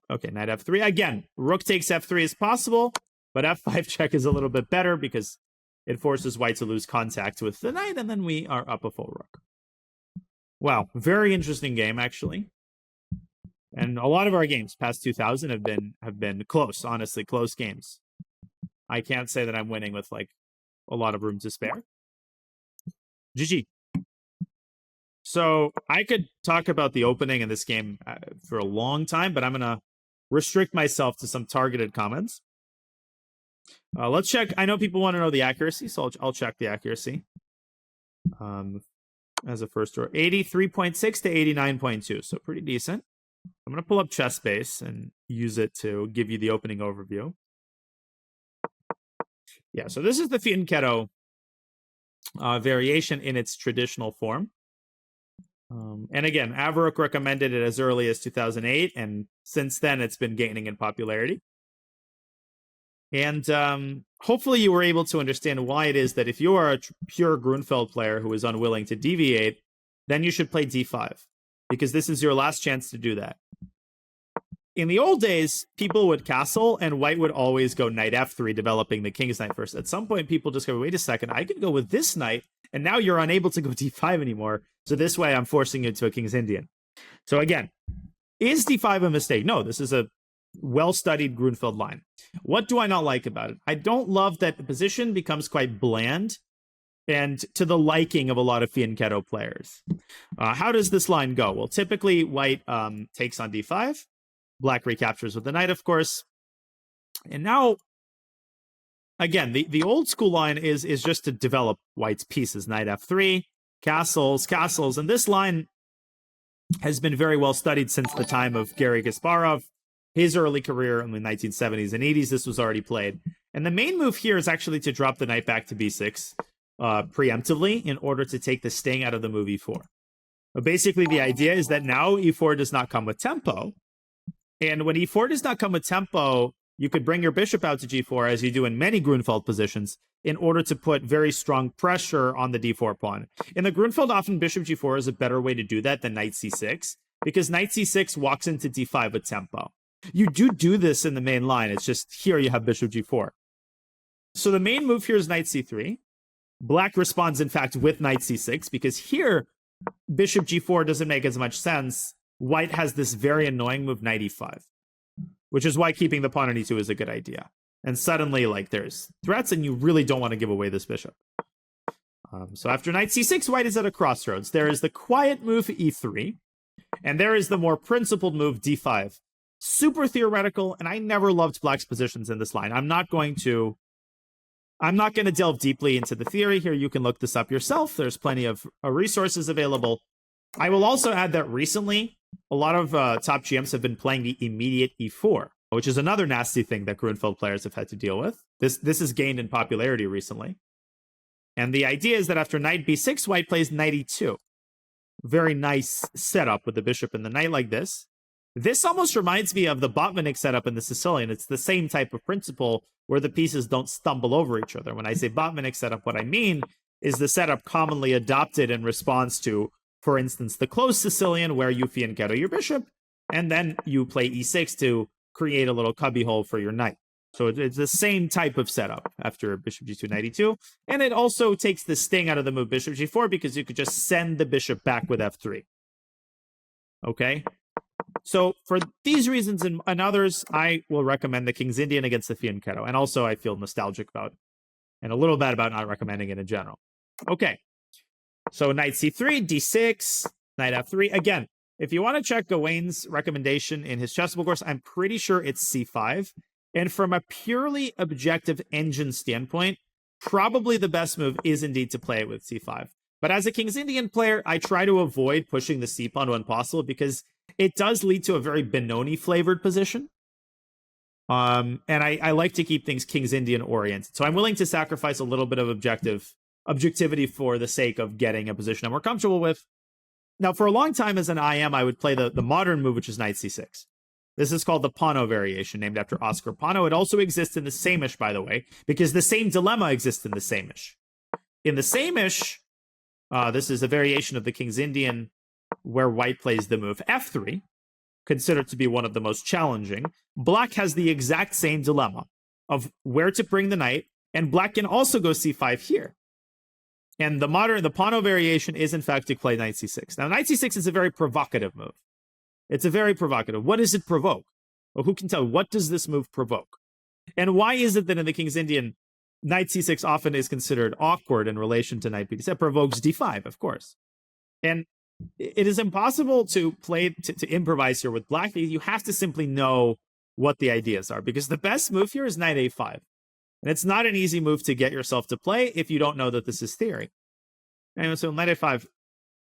Okay, knight f3. Again, rook takes f3 is possible, but f5 check is a little bit better because it forces white to lose contact with the knight, and then we are up a full rook. Wow, very interesting game, actually. And a lot of our games past 2000 have been close, honestly, close games. I can't say that I'm winning with like a lot of room to spare. GG. So I could talk about the opening in this game for a long time, but I'm going to restrict myself to some targeted comments. Let's check. I know people want to know the accuracy, so I'll check the accuracy. As a first row, 83.6 to 89.2, so pretty decent. I'm going to pull up ChessBase and use it to give you the opening overview. Yeah, so this is the fianchetto variation in its traditional form. And again, Avaruk recommended it as early as 2008, and since then it's been gaining in popularity. And hopefully you were able to understand why it is that if you are a pure Grunfeld player who is unwilling to deviate, then you should play d5, because this is your last chance to do that. In the old days, people would castle, and white would always go knight f3, developing the king's knight first. At some point, people discover, wait a second, I can go with this knight, and now you're unable to go d5 anymore, so this way I'm forcing you to a king's Indian. So again, is d5 a mistake? No, this is a well-studied Grunfeld line. What do I not like about it? I don't love that the position becomes quite bland and to the liking of a lot of fianchetto players. How does this line go? Well, typically white takes on d5. Black recaptures with the knight, of course. And now, again, the old school line is just to develop white's pieces. Knight f3, castles, castles. And this line has been very well studied since the time of Garry Kasparov. His early career in the 1970s and 80s, this was already played. And the main move here is actually to drop the knight back to b6 preemptively in order to take the sting out of the move e4. But basically, the idea is that now e4 does not come with tempo. And when e4 does not come with tempo, you could bring your bishop out to g4, as you do in many Grunfeld positions, in order to put very strong pressure on the d4 pawn. In the Grunfeld, often bishop g4 is a better way to do that than knight c6, because knight c6 walks into d5 with tempo. You do this in the main line. It's just here you have bishop g4. So the main move here is knight c3. Black responds, in fact, with knight c6, because here bishop g4 doesn't make as much sense. White has this very annoying move, knight e5, which is why keeping the pawn on e2 is a good idea. And suddenly, like, there's threats, and you really don't want to give away this bishop. So after knight c6, white is at a crossroads. There is the quiet move e3, and there is the more principled move d5. Super theoretical, and I never loved black's positions in this line. I'm not going to delve deeply into the theory here. You can look this up yourself. There's plenty of resources available. I will also add that recently, a lot of top GMs have been playing the immediate e4, which is another nasty thing that Grunfeld players have had to deal with. This has gained in popularity recently. And the idea is that after knight b6, white plays knight e2. Very nice setup with the bishop and the knight like this. This almost reminds me of the Bortnyk setup in the Sicilian. It's the same type of principle where the pieces don't stumble over each other. When I say Bortnyk setup, what I mean is the setup commonly adopted in response to, for instance, the closed Sicilian, where you fianchetto your bishop, and then you play e6 to create a little cubbyhole for your knight. So it's the same type of setup after bishop g2, knight e2. And it also takes the sting out of the move bishop g4 because you could just send the bishop back with f3. Okay? So for these reasons and others, I will recommend the King's Indian against the Fianchetto. And also I feel nostalgic about and a little bad about not recommending it in general. Okay. So knight c3, d6, knight f3. Again, if you want to check Gawain's recommendation in his chessable course, I'm pretty sure it's c5. And from a purely objective engine standpoint, probably the best move is indeed to play it with c5. But as a King's Indian player, I try to avoid pushing the c-pawn when possible because it does lead to a very Benoni-flavored position. And I like to keep things King's Indian oriented. So I'm willing to sacrifice a little bit of objectivity for the sake of getting a position I'm more comfortable with. Now, for a long time as an IM, I would play the modern move, which is knight c6. This is called the Pano variation, named after Oscar Pano. It also exists in the Samish, by the way, because the same dilemma exists in the Samish. In the Samish, this is a variation of the King's Indian where white plays the move f3, considered to be one of the most challenging. Black has the exact same dilemma of where to bring the knight, and black can also go c5 here. And the Pano variation is, in fact, to play knight c6. Now, knight c6 is a very provocative move. It's a very provocative. What does it provoke? Well, who can tell? What does this move provoke? And why is it that in the King's Indian, knight c6 often is considered awkward in relation to knight b6? It provokes d5, of course. And it is impossible to play, to improvise here with black. You have to simply know what the ideas are, because the best move here is knight a5. And it's not an easy move to get yourself to play if you don't know that this is theory. Anyway, so knight a5,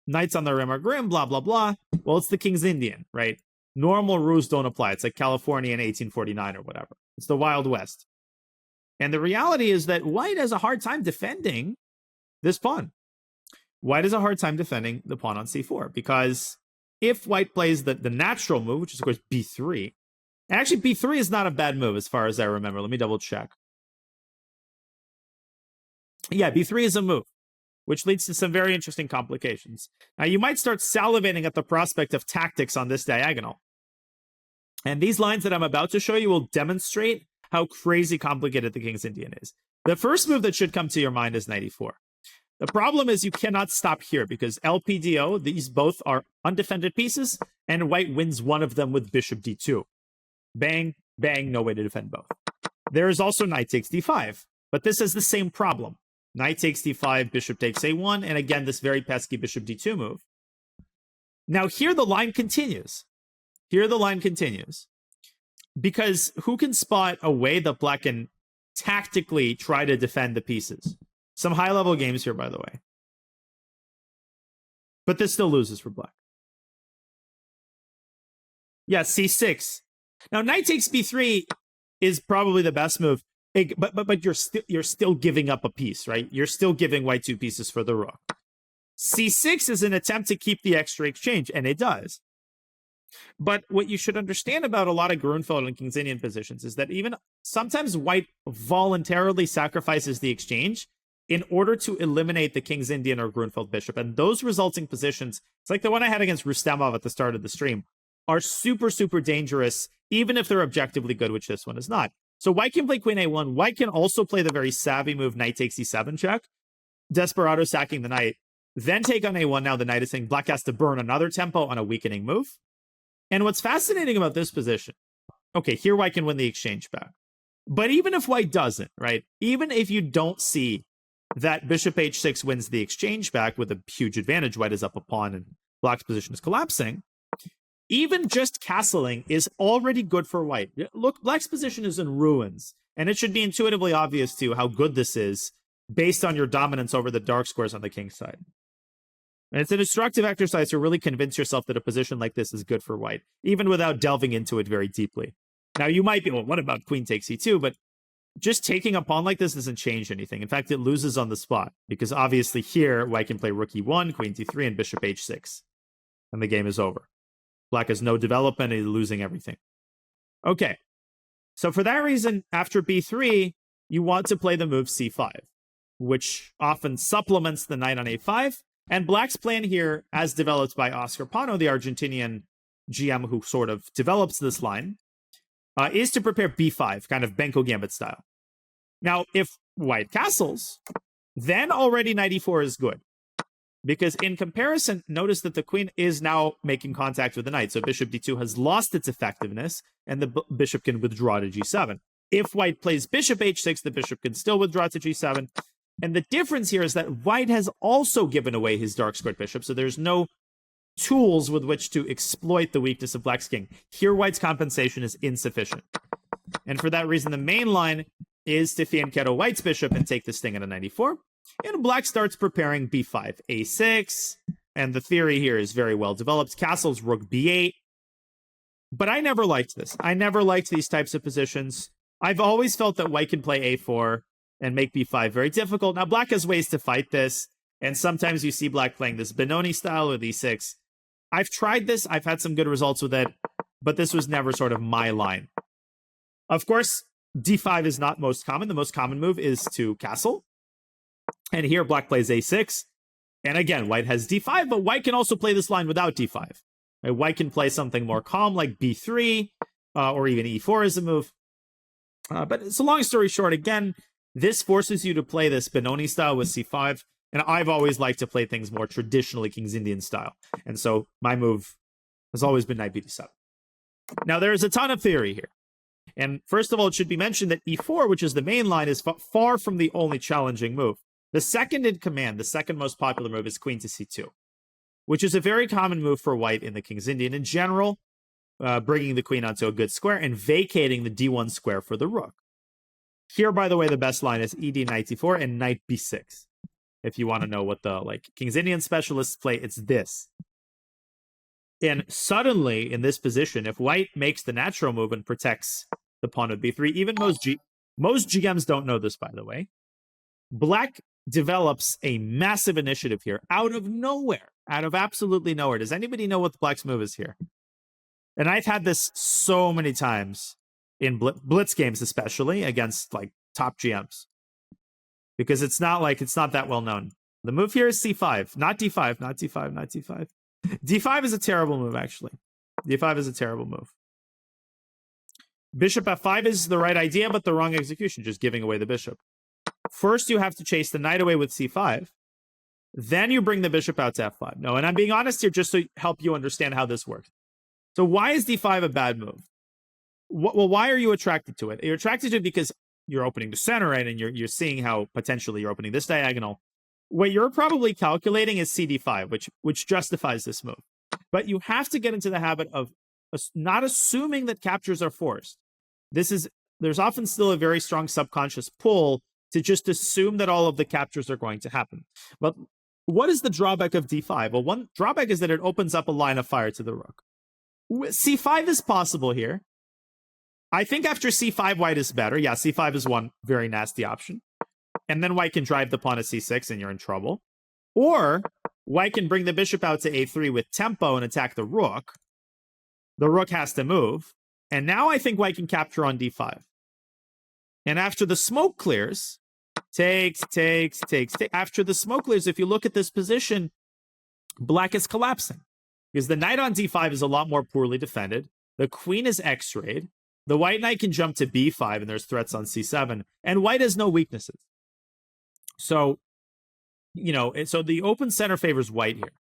knights on the rim are grim, blah, blah, blah. Well, it's the King's Indian, right? Normal rules don't apply. It's like California in 1849 or whatever. It's the Wild West. And the reality is that white has a hard time defending this pawn. White has a hard time defending the pawn on c4, because if white plays the natural move, which is, of course, b3, and actually b3 is not a bad move as far as I remember. Let me double check. Yeah, b3 is a move, which leads to some very interesting complications. Now, you might start salivating at the prospect of tactics on this diagonal. And these lines that I'm about to show you will demonstrate how crazy complicated the King's Indian is. The first move that should come to your mind is knight e4. The problem is you cannot stop here because LPDO, these both are undefended pieces, and white wins one of them with bishop d2. Bang, bang, no way to defend both. There is also knight takes d5, but this is the same problem. Knight takes d5, bishop takes a1, and again, this very pesky bishop d2 move. Now here the line continues. Here the line continues. Because who can spot a way that black can tactically try to defend the pieces? Some high-level games here, by the way. But this still loses for black. Yeah, c6. Now, knight takes b3 is probably the best move. But you're still giving up a piece, right? You're still giving white two pieces for the rook. c6 is an attempt to keep the extra exchange, and it does. But what you should understand about a lot of Grunfeld and King's Indian positions is that even sometimes white voluntarily sacrifices the exchange in order to eliminate the King's Indian or Grunfeld bishop. And those resulting positions, it's like the one I had against Rustemov at the start of the stream, are super, super dangerous, even if they're objectively good, which this one is not. So white can play queen a1. White can also play the very savvy move knight takes e7 check. Desperado sacking the knight. Then take on a1. Now the knight is saying black has to burn another tempo on a weakening move. And what's fascinating about this position, okay, here white can win the exchange back. But even if white doesn't, right? Even if you don't see that bishop h6 wins the exchange back with a huge advantage, white is up a pawn and black's position is collapsing, even just castling is already good for white. Look, black's position is in ruins, and it should be intuitively obvious to you how good this is based on your dominance over the dark squares on the king's side. And it's an instructive exercise to really convince yourself that a position like this is good for white, even without delving into it very deeply. Now, you might be, well, what about queen takes e2? But just taking a pawn like this doesn't change anything. In fact, it loses on the spot, because obviously here, white can play rook e1, queen d3, and bishop h6. And the game is over. Black has no development, and he's losing everything. Okay. So for that reason, after b3, you want to play the move c5, which often supplements the knight on a5. And black's plan here, as developed by Oscar Pano, the Argentinian GM who sort of develops this line, is to prepare b5, kind of Benko Gambit style. Now, if white castles, then already knight e4 is good. Because in comparison, notice that the queen is now making contact with the knight. So bishop d2 has lost its effectiveness, and the bishop can withdraw to g7. If white plays bishop h6, the bishop can still withdraw to g7. And the difference here is that white has also given away his dark squared bishop, so there's no tools with which to exploit the weakness of black's king. Here, white's compensation is insufficient. And for that reason, the main line is to fianchetto white's bishop and take this thing at a knight e4. And black starts preparing b5, a6, and the theory here is very well developed. Castles, rook b8. But I never liked this. I never liked these types of positions. I've always felt that white can play a4 and make b5 very difficult. Now, black has ways to fight this, and sometimes you see black playing this Benoni style with e6. I've tried this. I've had some good results with it, but this was never sort of my line. Of course, d5 is not most common. The most common move is to castle. And here, black plays a6. And again, white has d5, but white can also play this line without d5. Right? White can play something more calm like b3, or even e4 as a move. But it's a long story short. Again, this forces you to play this Benoni style with c5. And I've always liked to play things more traditionally King's Indian style. And so my move has always been knight b7. Now, there is a ton of theory here. And first of all, it should be mentioned that e4, which is the main line, is far from the only challenging move. The second in command, the second most popular move is queen to c2, which is a very common move for white in the King's Indian in general, bringing the queen onto a good square and vacating the d1 square for the rook. Here, by the way, the best line is ed knight e4 and knight b6. If you want to know what the King's Indian specialists play, it's this. And suddenly, in this position, if white makes the natural move and protects the pawn with b3, even most GMs don't know this, by the way, black develops a massive initiative here out of nowhere, out of absolutely nowhere. Does anybody know what the black's move is here? And I've had this so many times in blitz games, especially against top GMs, because it's not that well known. The move here is c5, not d5, not d5, not d5. d5 is a terrible move, actually. d5 is a terrible move. Bishop f5 is the right idea, but the wrong execution, just giving away the bishop. First, you have to chase the knight away with c5. Then you bring the bishop out to f5. No, and I'm being honest here just to help you understand how this works. So why is d5 a bad move? Well, why are you attracted to it? You're attracted to it because you're opening the center, right? And you're seeing how potentially you're opening this diagonal. What you're probably calculating is cd5, which justifies this move. But you have to get into the habit of not assuming that captures are forced. There's often still a very strong subconscious pull to just assume that all of the captures are going to happen. But what is the drawback of d5? Well, one drawback is that it opens up a line of fire to the rook. c5 is possible here. I think after c5, white is better. Yeah, c5 is one very nasty option. And then white can drive the pawn to c6 and you're in trouble. Or white can bring the bishop out to a3 with tempo and attack the rook. The rook has to move. And now I think white can capture on d5. And after the smoke clears, takes. After the smoke clears, if you look at this position, black is collapsing. Because the knight on d5 is a lot more poorly defended. The queen is x-rayed. The white knight can jump to b5, and there's threats on c7. And white has no weaknesses. So, so the open center favors white here.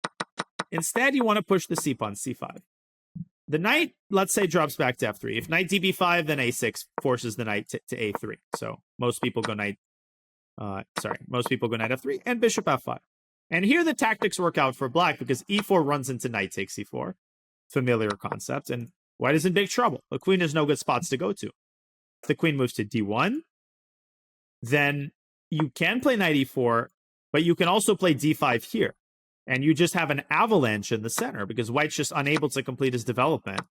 Instead, you want to push the c pawn, c5. The knight, let's say, drops back to f3. If knight db5, then a6 forces the knight to a3. So most people go knight f3 and bishop f5. And here the tactics work out for black because e4 runs into knight takes e4. Familiar concept. And white is in big trouble. The queen has no good spots to go to. If the queen moves to d1, then you can play knight e4, but you can also play d5 here. And you just have an avalanche in the center because white's just unable to complete his development.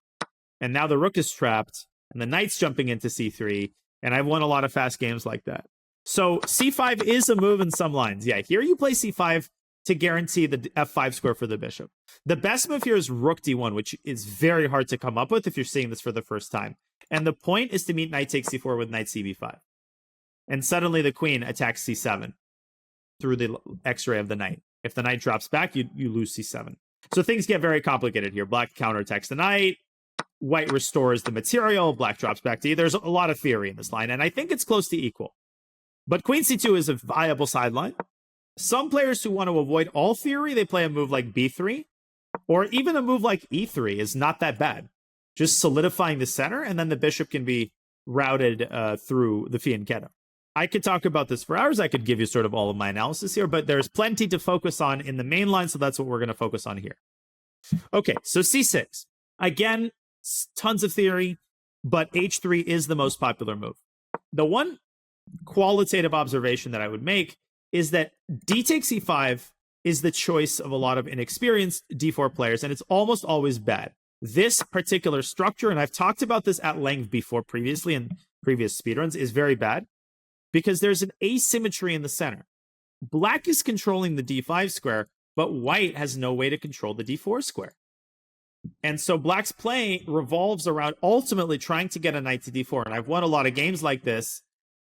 And now the rook is trapped and the knight's jumping into c3. And I've won a lot of fast games like that. So c5 is a move in some lines. Yeah, here you play c5 to guarantee the f5 square for the bishop. The best move here is rook d1, which is very hard to come up with if you're seeing this for the first time. And the point is to meet knight takes c4 with knight cb5. And suddenly the queen attacks c7 through the x-ray of the knight. If the knight drops back, you lose c7. So things get very complicated here. Black counterattacks the knight. white restores the material, black drops back to E. There's a lot of theory in this line, and I think it's close to equal. But queen c2 is a viable sideline. Some players who want to avoid all theory, they play a move like b3, or even a move like e3 is not that bad. Just solidifying the center, and then the bishop can be routed through the fianchetto. I could talk about this for hours. I could give you sort of all of my analysis here, but there's plenty to focus on in the main line, so that's what we're going to focus on here. Okay, so c6. Again, tons of theory, but h3 is the most popular move. The one qualitative observation that I would make is that d takes e5 is the choice of a lot of inexperienced d4 players, and it's almost always bad. This particular structure, and I've talked about this at length before previously in previous speedruns, is very bad because there's an asymmetry in the center. Black is controlling the d5 square, but white has no way to control the d4 square. And so black's play revolves around ultimately trying to get a knight to d4. And I've won a lot of games like this,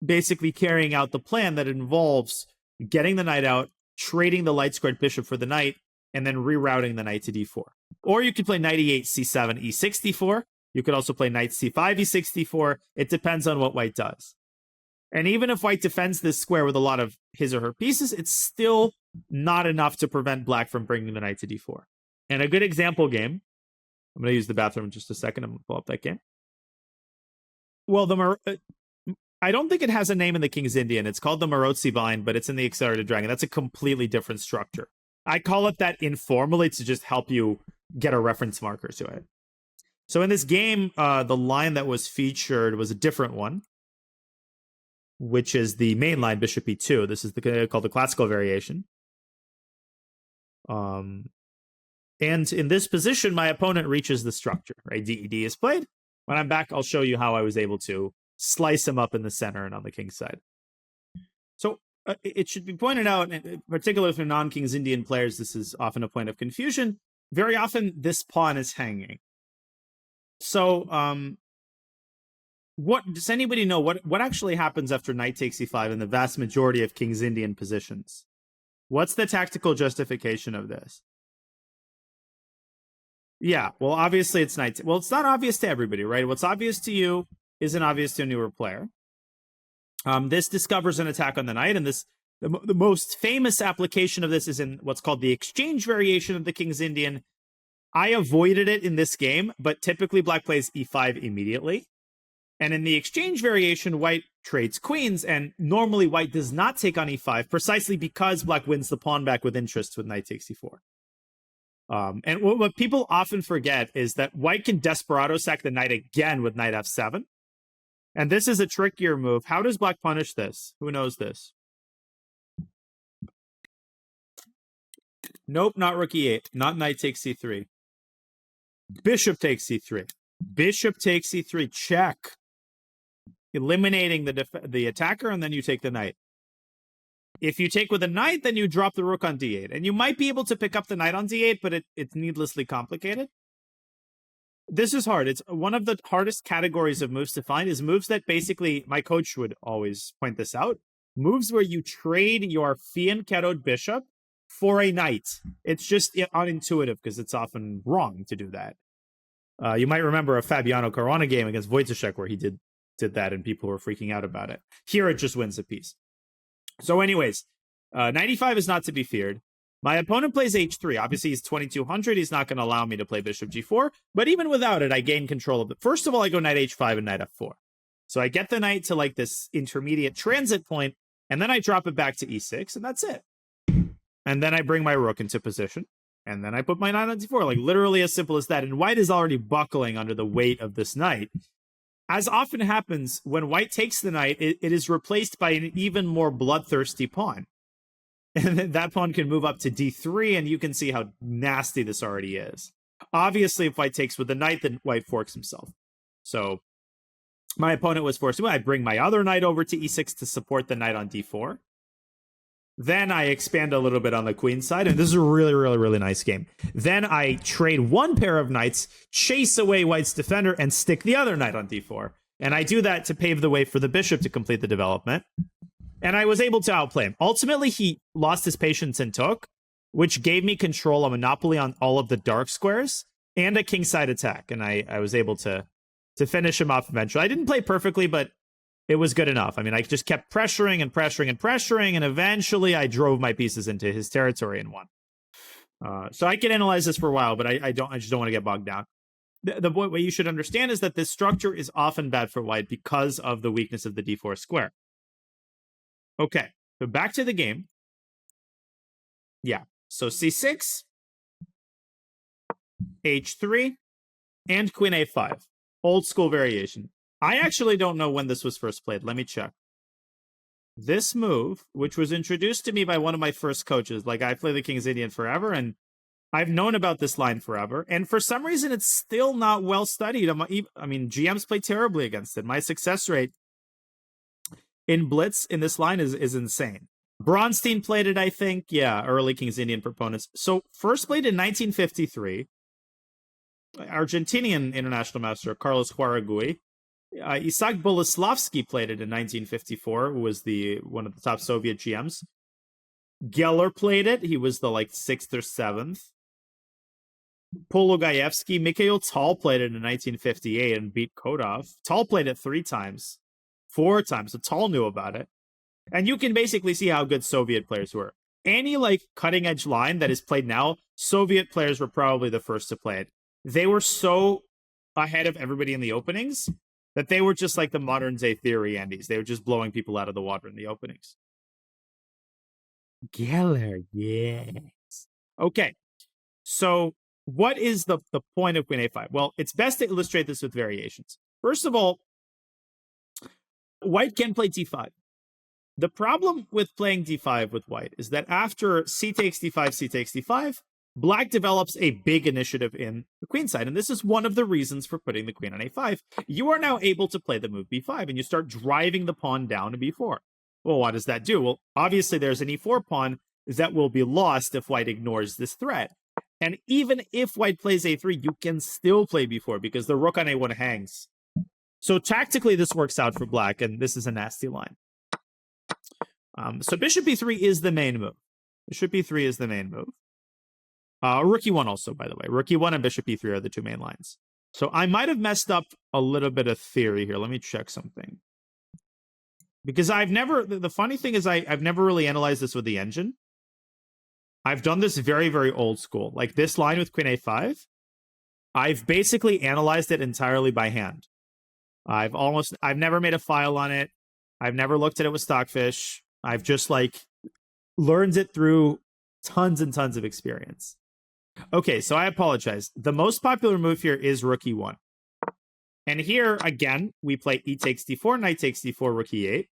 basically carrying out the plan that involves getting the knight out, trading the light squared bishop for the knight, and then rerouting the knight to d4. Or you could play knight e8, c7, e6, d4. You could also play knight c5, e6, d4. It depends on what white does. And even if white defends this square with a lot of his or her pieces, it's still not enough to prevent black from bringing the knight to d4. And a good example game, I'm going to use the bathroom in just a second. I'm going to pull up that game. Well, I don't think it has a name in the King's Indian. It's called the Marozzi bind, but it's in the Accelerated Dragon. That's a completely different structure. I call it that informally to just help you get a reference marker to it. So in this game, the line that was featured was a different one, which is the main line, bishop e2. This is called the classical variation. And in this position, my opponent reaches the structure, right? DED is played. When I'm back, I'll show you how I was able to slice him up in the center and on the king's side. So it should be pointed out, particularly for non-King's Indian players, this is often a point of confusion. Very often, this pawn is hanging. So what does anybody know what actually happens after knight takes e5 in the vast majority of King's Indian positions? What's the tactical justification of this? Yeah, well, obviously it's knight. Well, it's not obvious to everybody, right? What's obvious to you isn't obvious to a newer player. This discovers an attack on the knight, and the most famous application of this is in what's called the exchange variation of the King's Indian. I avoided it in this game, but typically black plays e5 immediately. And in the exchange variation, white trades queens, and normally white does not take on e5, precisely because black wins the pawn back with interest with knight takes e4. And what people often forget is that white can desperado sack the knight again with knight f7. And this is a trickier move. How does black punish this? Who knows this? Nope, not rook e8. Not knight takes c3. Bishop takes c3. Bishop takes c3. Check. Eliminating the attacker, and then you take the knight. If you take with a knight, then you drop the rook on d8. And you might be able to pick up the knight on d8, but it's needlessly complicated. This is hard. It's one of the hardest categories of moves to find is moves that basically, my coach would always point this out, moves where you trade your fianchettoed bishop for a knight. It's just unintuitive because it's often wrong to do that. You might remember a Fabiano Caruana game against Wojciech where he did that and people were freaking out about it. Here it just wins a piece. So anyways, knight e5 is not to be feared. My opponent plays h3. Obviously, he's 2200. He's not going to allow me to play bishop g4. But even without it, I gain control of it. First of all, I go knight h5 and knight f4. So I get the knight to like this intermediate transit point, and then I drop it back to e6, and that's it. And then I bring my rook into position, and then I put my knight on d4. Like literally as simple as that. And white is already buckling under the weight of this knight. As often happens, when white takes the knight, it is replaced by an even more bloodthirsty pawn. And then that pawn can move up to d3, and you can see how nasty this already is. Obviously, if white takes with the knight, then white forks himself. So my opponent was forced to. I bring my other knight over to e6 to support the knight on d4. Then I expand a little bit on the queen side, and this is a really, really, really nice game. Then I trade one pair of knights, chase away white's defender, and stick the other knight on d4. And I do that to pave the way for the bishop to complete the development. And I was able to outplay him. Ultimately, he lost his patience and took, which gave me control, a monopoly on all of the dark squares. and a kingside attack, and I was able to finish him off eventually. I didn't play perfectly, but it was good enough. I mean, I just kept pressuring and pressuring and pressuring, and eventually I drove my pieces into his territory and won. So I can analyze this for a while, but I just don't want to get bogged down. What you should understand is that this structure is often bad for white because of the weakness of the d4 square. Okay, so back to the game. Yeah, so c6, h3, and queen a5. Old school variation. I actually don't know when this was first played. Let me check. This move, which was introduced to me by one of my first coaches, like I play the King's Indian forever, and I've known about this line forever, and for some reason it's still not well studied. I mean, GMs play terribly against it. My success rate in Blitz in this line is insane. Bronstein played it, I think. Yeah, early King's Indian proponents. So first played in 1953. Argentinian international master Carlos Huaragui. Isaac Boleslavsky played it in 1954, who was one of the top Soviet GMs. Geller played it. He was the 6th or 7th. Pologaevsky, Mikhail Tal played it in 1958 and beat Kodov. Tal played it 4 times. So Tal knew about it. And you can basically see how good Soviet players were. Any cutting edge line that is played now, Soviet players were probably the first to play it. They were so ahead of everybody in the openings that they were just like the modern day theory Andes. They were just blowing people out of the water in the openings. Geller, yes. Okay, so what is the point of queen a5? Well, it's best to illustrate this with variations. First of all, white can play d5. The problem with playing d5 with white is that after c takes d5, c takes d5, black develops a big initiative in the queen side, and this is one of the reasons for putting the queen on a5. You are now able to play the move b5, and you start driving the pawn down to b4. Well, what does that do? Well, obviously there's an e4 pawn that will be lost if white ignores this threat. And even if white plays a3, you can still play b4 because the rook on a1 hangs. So tactically, this works out for black, and this is a nasty line. So bishop b3 is the main move. Bishop b3 is the main move. Rook e1 also, by the way. Rook e1 and bishop e3 are the 2 main lines. So I might have messed up a little bit of theory here. Let me check something. Because the funny thing is I've never really analyzed this with the engine. I've done this very, very old school. Like this line with queen a5, I've basically analyzed it entirely by hand. I've never made a file on it. I've never looked at it with Stockfish. I've just learned it through tons and tons of experience. Okay, so I apologize. The most popular move here is rook e1. And here, again, we play e takes d4, knight takes d4, rook e8.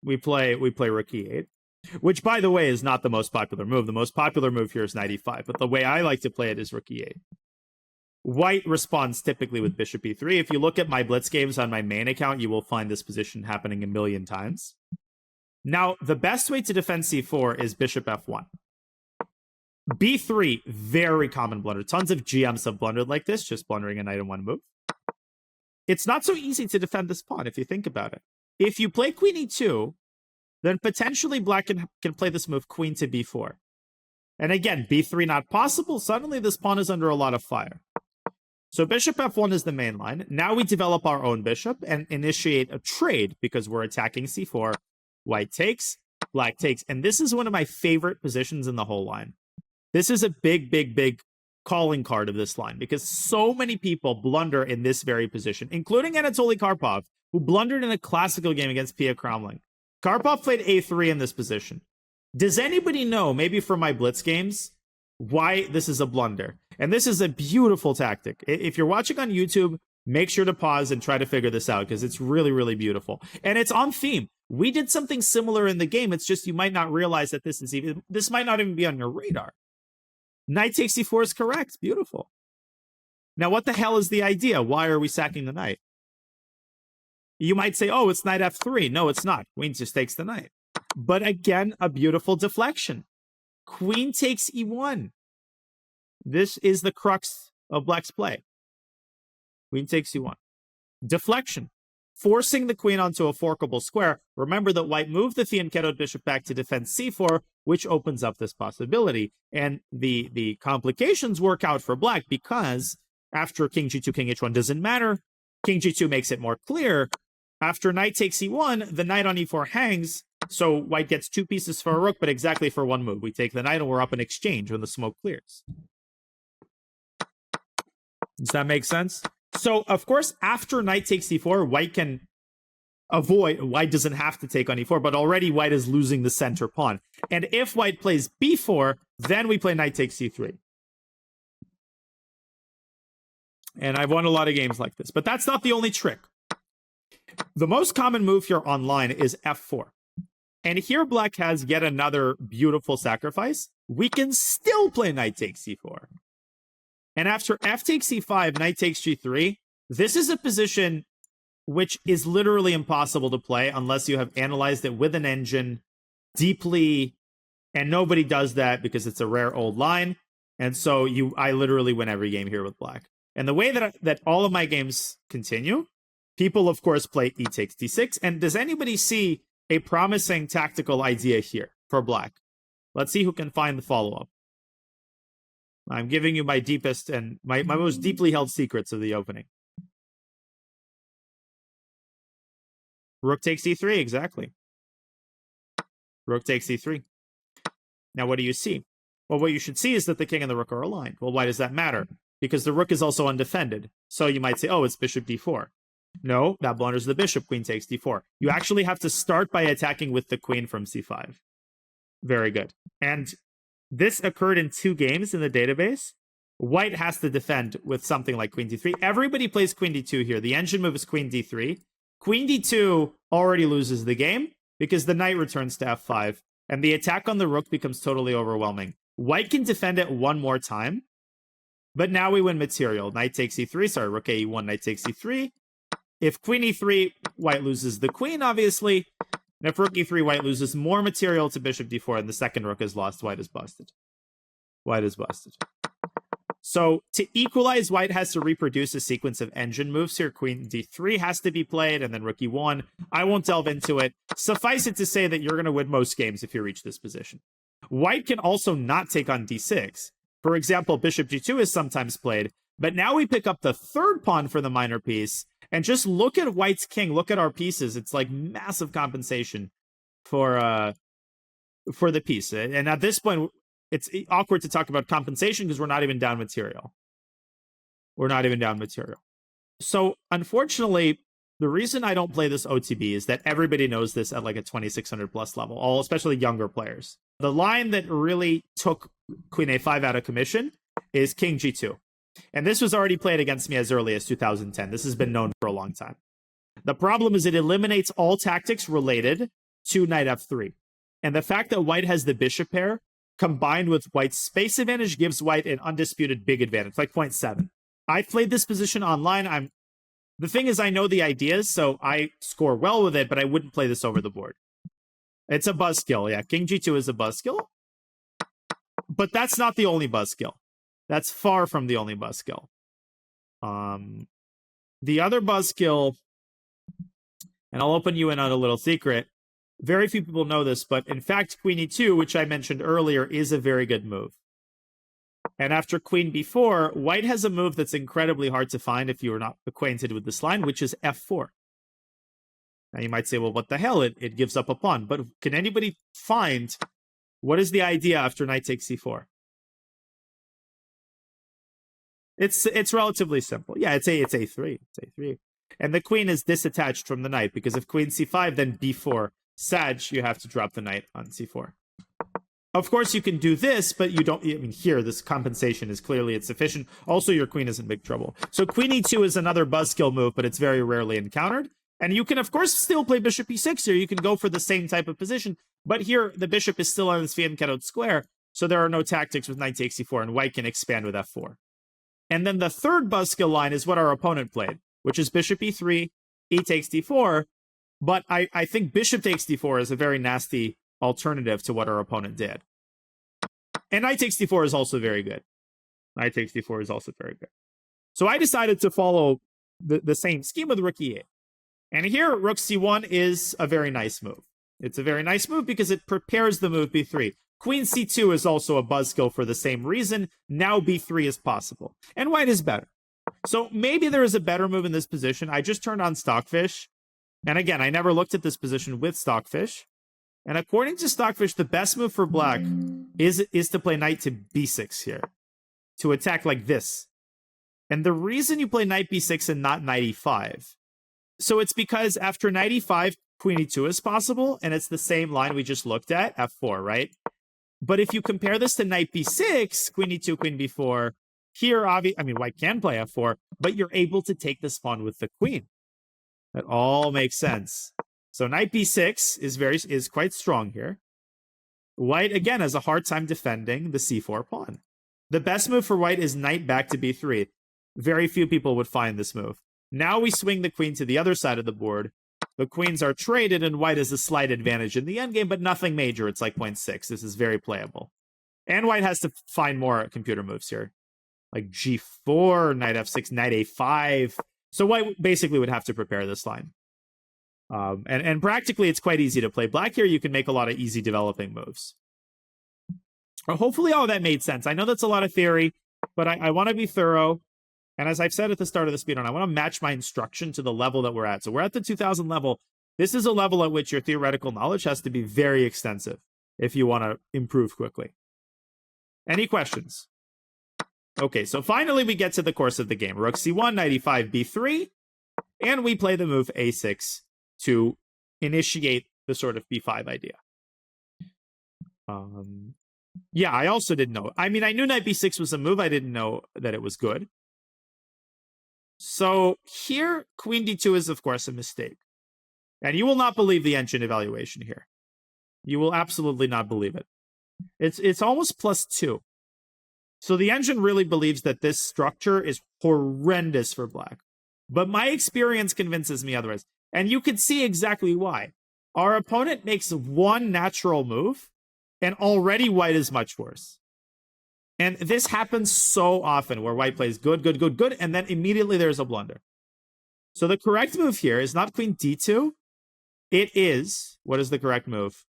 We play rook e8, which, by the way, is not the most popular move. The most popular move here is knight e5, but the way I like to play it is rook e8. White responds typically with bishop e3. If you look at my blitz games on my main account, you will find this position happening a million times. Now, the best way to defend c4 is bishop f1. b3, very common blunder. Tons of GMs have blundered like this, just blundering a knight in one move. It's not so easy to defend this pawn if you think about it. If you play queen e2, then potentially black can play this move queen to b4. And again, b3 not possible. Suddenly this pawn is under a lot of fire. So bishop f1 is the main line. Now we develop our own bishop and initiate a trade because we're attacking c4. White takes, black takes. And this is one of my favorite positions in the whole line. This is a big, big, big calling card of this line because so many people blunder in this very position, including Anatoly Karpov, who blundered in a classical game against Pia Kramling. Karpov played a3 in this position. Does anybody know, maybe from my blitz games, why this is a blunder? And this is a beautiful tactic. If you're watching on YouTube, make sure to pause and try to figure this out because it's really, really beautiful. And it's on theme. We did something similar in the game. It's just you might not realize that this might not even be on your radar. Knight takes c4 is correct. Beautiful. Now, what the hell is the idea? Why are we sacking the knight? You might say, oh, it's knight f3. No, it's not. Queen just takes the knight. But again, a beautiful deflection. Queen takes e1. This is the crux of black's play. Queen takes e1. Deflection. forcing the queen onto a forkable square. Remember that white moved the fianchettoed bishop back to defend c4, which opens up this possibility. And the complications work out for black because after king g2, king h1 doesn't matter. King g2 makes it more clear. After knight takes e1, the knight on e4 hangs, so white gets 2 pieces for a rook, but exactly for 1 move. We take the knight and we're up in exchange when the smoke clears. Does that make sense? So, of course, after knight takes e4, white can avoid, white doesn't have to take on e4, but already white is losing the center pawn. And if white plays b4, then we play knight takes c3. And I've won a lot of games like this, but that's not the only trick. The most common move here online is f4. And here black has yet another beautiful sacrifice. We can still play knight takes c4. And after f takes c5, knight takes g3, this is a position which is literally impossible to play unless you have analyzed it with an engine deeply, and nobody does that because it's a rare old line. And so I literally win every game here with black. And the way that all of my games continue, people, of course, play e takes d6. And does anybody see a promising tactical idea here for black? Let's see who can find the follow-up. I'm giving you my deepest and my most deeply held secrets of the opening. Rook takes e3, exactly. Rook takes e3. Now, what do you see? Well, what you should see is that the king and the rook are aligned. Well, why does that matter? Because the rook is also undefended. So you might say, oh, it's bishop d4. No, that blunders the bishop. Queen takes d4. You actually have to start by attacking with the queen from c5. Very good. And this occurred in 2 games in the database. White has to defend with something like queen d3. Everybody plays queen d2 here. The engine move is queen d3. Queen d2 already loses the game because the knight returns to f5, and the attack on the rook becomes totally overwhelming. White can defend it one more time, but now we win material. Knight takes e3. Sorry, rook e1, knight takes e3. If queen e3, white loses the queen, obviously. And if rook e3, white loses more material to bishop d4, and the second rook is lost. White is busted. White is busted. So to equalize, white has to reproduce a sequence of engine moves here. Queen d3 has to be played, and then rook e1. I won't delve into it. Suffice it to say that you're going to win most games if you reach this position. White can also not take on d6. For example, bishop g2 is sometimes played, but now we pick up the third pawn for the minor piece, and just look at white's king. Look at our pieces. It's like massive compensation for the piece. And at this point, it's awkward to talk about compensation because we're not even down material. We're not even down material. So unfortunately, the reason I don't play this OTB is that everybody knows this at like a 2600 plus level, all especially younger players. The line that really took queen a5 out of commission is king g2. And this was already played against me as early as 2010. This has been known for a long time. The problem is it eliminates all tactics related to knight f3. And the fact that white has the bishop pair combined with white's space advantage gives white an undisputed big advantage, like 0.7. I played this position online. The thing is, I know the ideas, so I score well with it, but I wouldn't play this over the board. It's a buzzkill. Yeah, king g2 is a buzzkill. But that's not the only buzzkill. That's far from the only buzzkill. The other buzzkill, and I'll open you in on a little secret. Very few people know this, but in fact, queen e2, which I mentioned earlier, is a very good move. And after queen b4, white has a move that's incredibly hard to find if you are not acquainted with this line, which is f4. Now you might say, well, what the hell? It gives up a pawn. But can anybody find what is the idea after knight takes c4? It's relatively simple. Yeah, it's a3. It's a3. And the queen is disattached from the knight, because if queen c5, then b4 sag, you have to drop the knight on c4. Of course, you can do this, but you don't. I mean, here, this compensation is clearly insufficient. Also, your queen is in big trouble. So queen e2 is another buzzkill move, but it's very rarely encountered. And you can, of course, still play bishop e6 here. You can go for the same type of position. But here, the bishop is still on this fianchettoed square, so there are no tactics with knight takes c4, and white can expand with f4. And then the third buzzkill line is what our opponent played, which is bishop e3, e takes d4. But I think bishop takes d4 is a very nasty alternative to what our opponent did. And knight takes d4 is also very good. Knight takes d4 is also very good. So I decided to follow the same scheme with rook e8. And here, rook c1 is a very nice move. It's a very nice move because it prepares the move b3. Queen c2 is also a buzzkill for the same reason. Now b3 is possible. And white is better. So maybe there is a better move in this position. I just turned on Stockfish. And again, I never looked at this position with Stockfish. And according to Stockfish, the best move for black is to play knight to b6 here. To attack like this. And the reason you play knight b6 and not knight e5. So it's because after knight e5, queen e2 is possible. And it's the same line we just looked at, f4, right? But if you compare this to knight b6, queen e2, queen b4, here, white can play f4, but you're able to take this pawn with the queen. That all makes sense. So knight b6 is quite strong here. White, again, has a hard time defending the c4 pawn. The best move for white is knight back to b3. Very few people would find this move. Now we swing the queen to the other side of the board. The queens are traded, and white has a slight advantage in the endgame, but nothing major. It's like 0.6. This is very playable. And white has to find more computer moves here. Like g4, knight f6, knight a5. So white basically would have to prepare this line. And practically, it's quite easy to play. Black here, you can make a lot of easy developing moves. Hopefully all that made sense. I know that's a lot of theory, but I want to be thorough. And as I've said at the start of the speedrun, I want to match my instruction to the level that we're at. So we're at the 2000 level. This is a level at which your theoretical knowledge has to be very extensive if you want to improve quickly. Any questions? Okay, so finally we get to the course of the game. Rook c1, knight e5, b3, and we play the move a6 to initiate the sort of b5 idea. Yeah, I also didn't know. I mean, I knew knight b6 was a move. I didn't know that it was good. So here, queen d2 is, of course, a mistake. And you will not believe the engine evaluation here. You will absolutely not believe it. It's almost +2. So the engine really believes that this structure is horrendous for black. But my experience convinces me otherwise. And you can see exactly why. Our opponent makes one natural move, and already white is much worse. And this happens so often where white plays good, good, good, good, and then immediately there's a blunder. So the correct move here is not queen d2. It is, what is the correct move?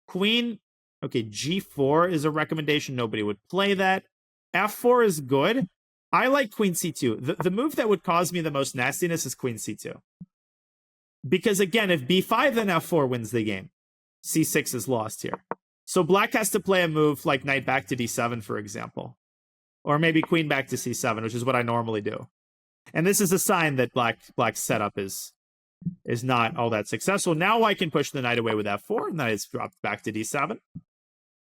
Queen, okay, g4 is a recommendation. Nobody would play that. f4 is good. I like queen c2. The move that would cause me the most nastiness is queen c2. Because again, if b5, then f4 wins the game. c6 is lost here. So black has to play a move like knight back to d7, for example. Or maybe queen back to c7, which is what I normally do. And this is a sign that black's setup is not all that successful. Now I can push the knight away with f4, and knight is dropped back to d7.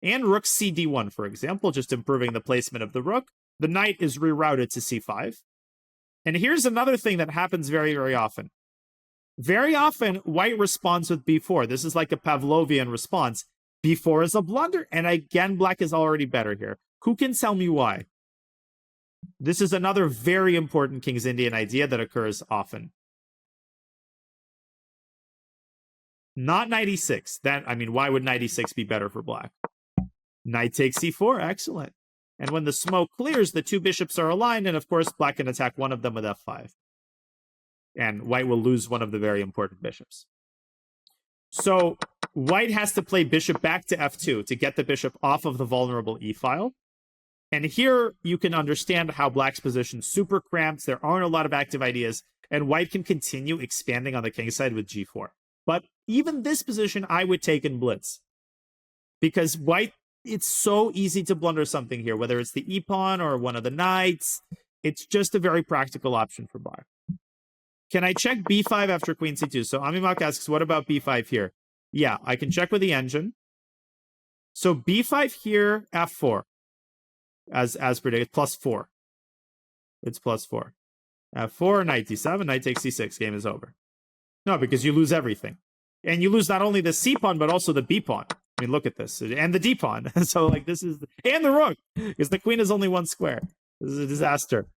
And rook cd1, for example, just improving the placement of the rook. The knight is rerouted to c5. And here's another thing that happens very, very often. Very often, white responds with b4. This is like a Pavlovian response. b4 is a blunder, and again, black is already better here. Who can tell me why? This is another very important King's Indian idea that occurs often. Not knight e6. Why would knight e6 be better for black? Knight takes c4, excellent. And when the smoke clears, the two bishops are aligned, and of course, black can attack one of them with f5. And white will lose one of the very important bishops. So white has to play bishop back to f2 to get the bishop off of the vulnerable e-file. And here you can understand how black's position is super cramped. There aren't a lot of active ideas, and white can continue expanding on the king side with g4. But even this position I would take in blitz. Because white, it's so easy to blunder something here, whether it's the e-pawn or one of the knights. It's just a very practical option for black. Can I check b5 after queen c2? So Amimak asks, what about b5 here? Yeah, I can check with the engine. So b5 here, f4. As predicted, +4. It's +4. f4, knight d7, knight takes c6. Game is over. No, because you lose everything. And you lose not only the c-pawn, but also the b-pawn. I mean, look at this. And the d-pawn. So, like, this is... And the rook! Because the queen is only one square. This is a disaster.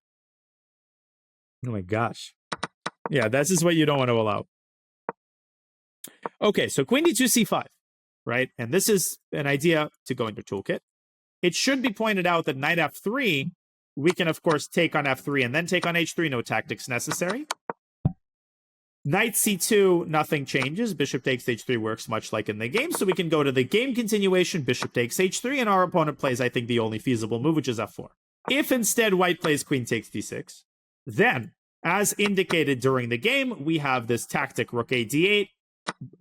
Oh my gosh. Yeah, this is what you don't want to allow. Okay, so queen d2, c5, right? And this is an idea to go into toolkit. It should be pointed out that knight f3, we can, of course, take on f3 and then take on h3. No tactics necessary. Knight c2, nothing changes. Bishop takes h3 works much like in the game, so we can go to the game continuation. Bishop takes h3, and our opponent plays, I think, the only feasible move, which is f4. If instead white plays queen takes d6, then, as indicated during the game, we have this tactic rook a d8,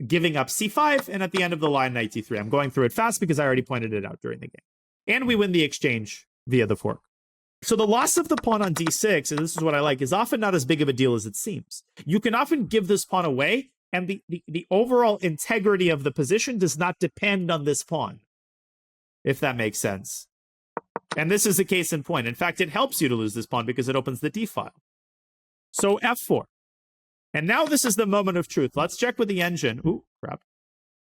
giving up c5, and at the end of the line, knight d3. I'm going through it fast because I already pointed it out during the game. And we win the exchange via the fork. So the loss of the pawn on d6, and this is what I like, is often not as big of a deal as it seems. You can often give this pawn away, and the overall integrity of the position does not depend on this pawn, if that makes sense. And this is a case in point. In fact, it helps you to lose this pawn because it opens the d file. So f4. And now this is the moment of truth. Let's check with the engine. Ooh, crap.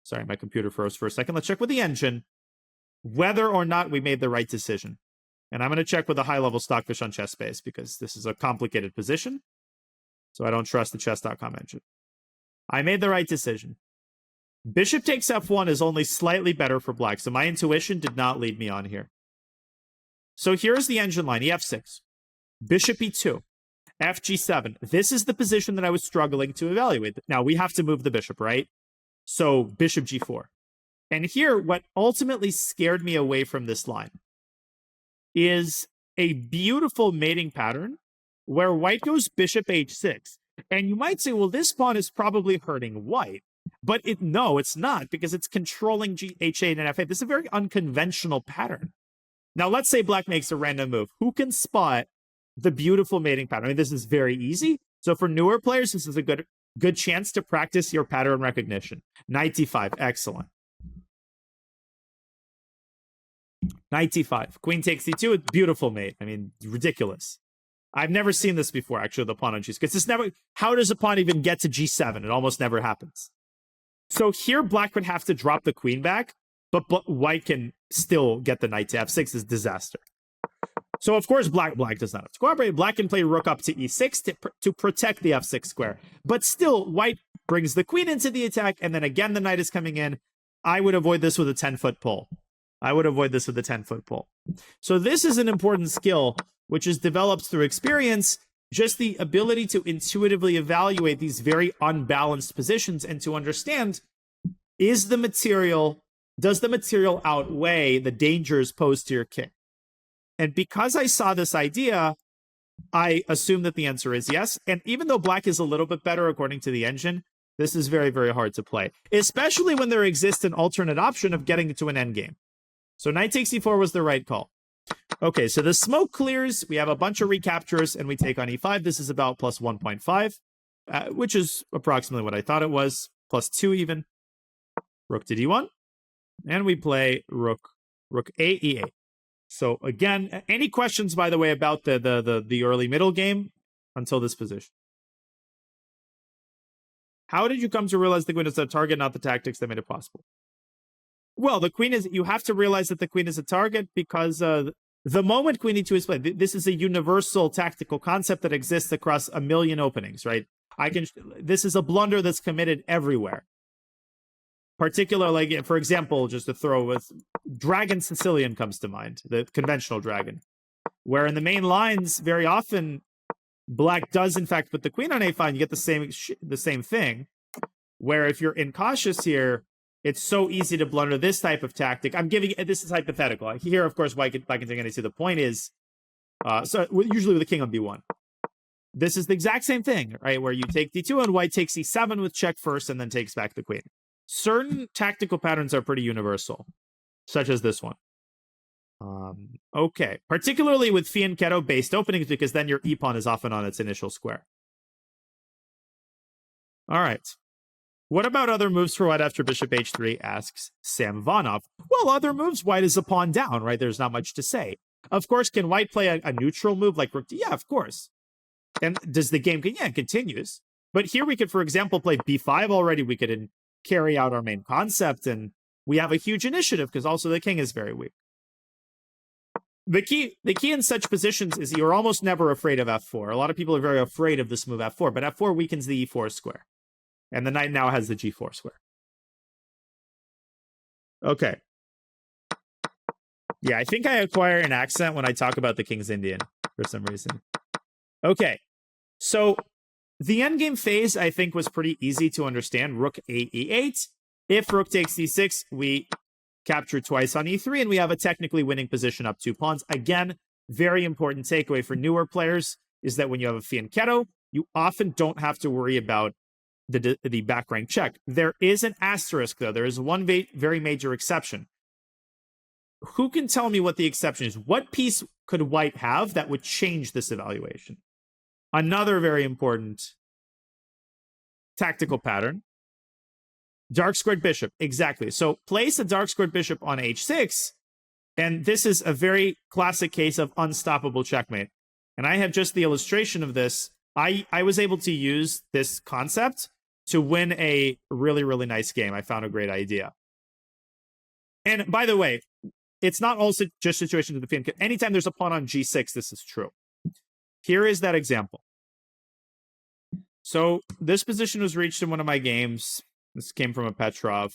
Sorry, my computer froze for a second. Let's check with the engine whether or not we made the right decision. And I'm going to check with a high-level stockfish on ChessBase because this is a complicated position. So I don't trust the chess.com engine. I made the right decision. Bishop takes f1 is only slightly better for black, so my intuition did not lead me on here. So here's the engine line, ef6, bishop e2, fg7. This is the position that I was struggling to evaluate. Now, we have to move the bishop, right? So bishop g4. And here, what ultimately scared me away from this line is a beautiful mating pattern where white goes bishop h6. And you might say, well, this pawn is probably hurting white. But no, it's not, because it's controlling h8 and f8. This is a very unconventional pattern. Now, let's say black makes a random move. Who can spot the beautiful mating pattern? I mean, this is very easy. So for newer players, this is a good chance to practice your pattern recognition. Knight d5, excellent. Knight d5, queen takes d2, it's beautiful mate. I mean, ridiculous. I've never seen this before, actually, the pawn on g6. Because this never, how does a pawn even get to g7? It almost never happens. So here, black would have to drop the queen back, but white can still get the knight to f6 is disaster. So, of course, black does not have to cooperate. Black can play rook up to e6 to protect the f6 square. But still, white brings the queen into the attack, and then again, the knight is coming in. I would avoid this with a 10-foot pole. I would avoid this with a 10-foot pole. So this is an important skill, which is developed through experience, just the ability to intuitively evaluate these very unbalanced positions and to understand, does the material outweigh the dangers posed to your king? And because I saw this idea, I assume that the answer is yes. And even though black is a little bit better according to the engine, this is very, very hard to play, especially when there exists an alternate option of getting to an endgame. So knight takes e4 was the right call. Okay, so the smoke clears. We have a bunch of recaptures, and we take on e5. This is about plus 1.5, which is approximately what I thought it was, plus 2 even. Rook to d1, and we play rook a e8. So again, any questions, by the way, about the early middle game until this position? How did you come to realize the queen is a target, not the tactics that made it possible? Well, the queen is, you have to realize that the queen is a target because the moment queen e2 is played, this is a universal tactical concept that exists across a million openings, right? This is a blunder that's committed everywhere. Particularly, for example, just to throw with Dragon Sicilian comes to mind, the conventional dragon, where in the main lines, very often, black does in fact put the queen on a5, and you get the same thing, where if you're incautious here, it's so easy to blunder this type of tactic. This is hypothetical. Here, of course, white can take any2. The point is, usually with the king on b1. This is the exact same thing, right? Where you take d2 and white takes e7 with check first and then takes back the queen. Certain tactical patterns are pretty universal, such as this one. Okay, particularly with fianchetto-based openings, because then your e-pawn is often on its initial square. All right. What about other moves for white after bishop h3, asks Sam Vanov. Well, other moves, white is a pawn down, right? There's not much to say. Of course, can white play a neutral move like rook? Yeah, of course. And does the game? Yeah, it continues. But here we could, for example, play b5 already. We could carry out our main concept, and we have a huge initiative because also the king is very weak. The key in such positions is you're almost never afraid of f4. A lot of people are very afraid of this move f4, but f4 weakens the e4 square. And the knight now has the g4 square. Okay. Yeah, I think I acquire an accent when I talk about the King's Indian for some reason. Okay. So The endgame phase, I think, was pretty easy to understand. Rook a e8. If rook takes d6, we capture twice on e3, and we have a technically winning position up 2 pawns. Again, very important takeaway for newer players is that when you have a fianchetto, you often don't have to worry about the back rank check. There is an asterisk, though. There is one very major exception. Who can tell me what the exception is? What piece could white have that would change this evaluation? Another very important tactical pattern. Dark squared bishop. Exactly. So place a dark squared bishop on h6, and this is a very classic case of unstoppable checkmate. And I have just the illustration of this. I was able to use this concept to win a really, really nice game. I found a great idea. And by the way, it's not also just situations with the fianchetto. Anytime there's a pawn on g6, this is true. Here is that example. So this position was reached in one of my games. This came from a Petrov.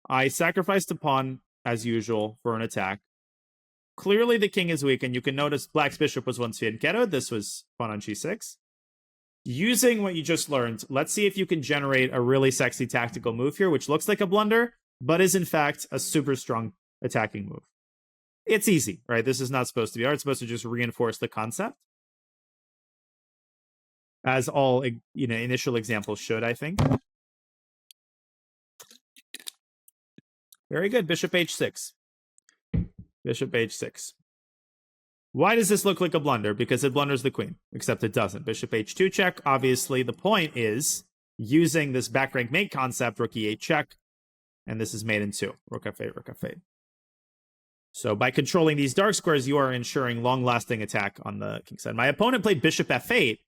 I sacrificed a pawn, as usual, for an attack. Clearly the king is weak, and you can notice black's bishop was once fianchetto. This was pawn on g6. Using what you just learned, let's see if you can generate a really sexy tactical move here, which looks like a blunder, but is in fact a super strong attacking move. It's easy, right? This is not supposed to be hard. It's supposed to just reinforce the concept, as all initial examples should, I think. Very good. Bishop h6. Bishop h6. Why does this look like a blunder? Because it blunders the queen, except it doesn't. Bishop h2 check. Obviously, the point is using this back rank mate concept, rook e8 check, and this is mate in 2. Rook f8, rook f8. So by controlling these dark squares, you are ensuring long-lasting attack on the king side. My opponent played bishop f8,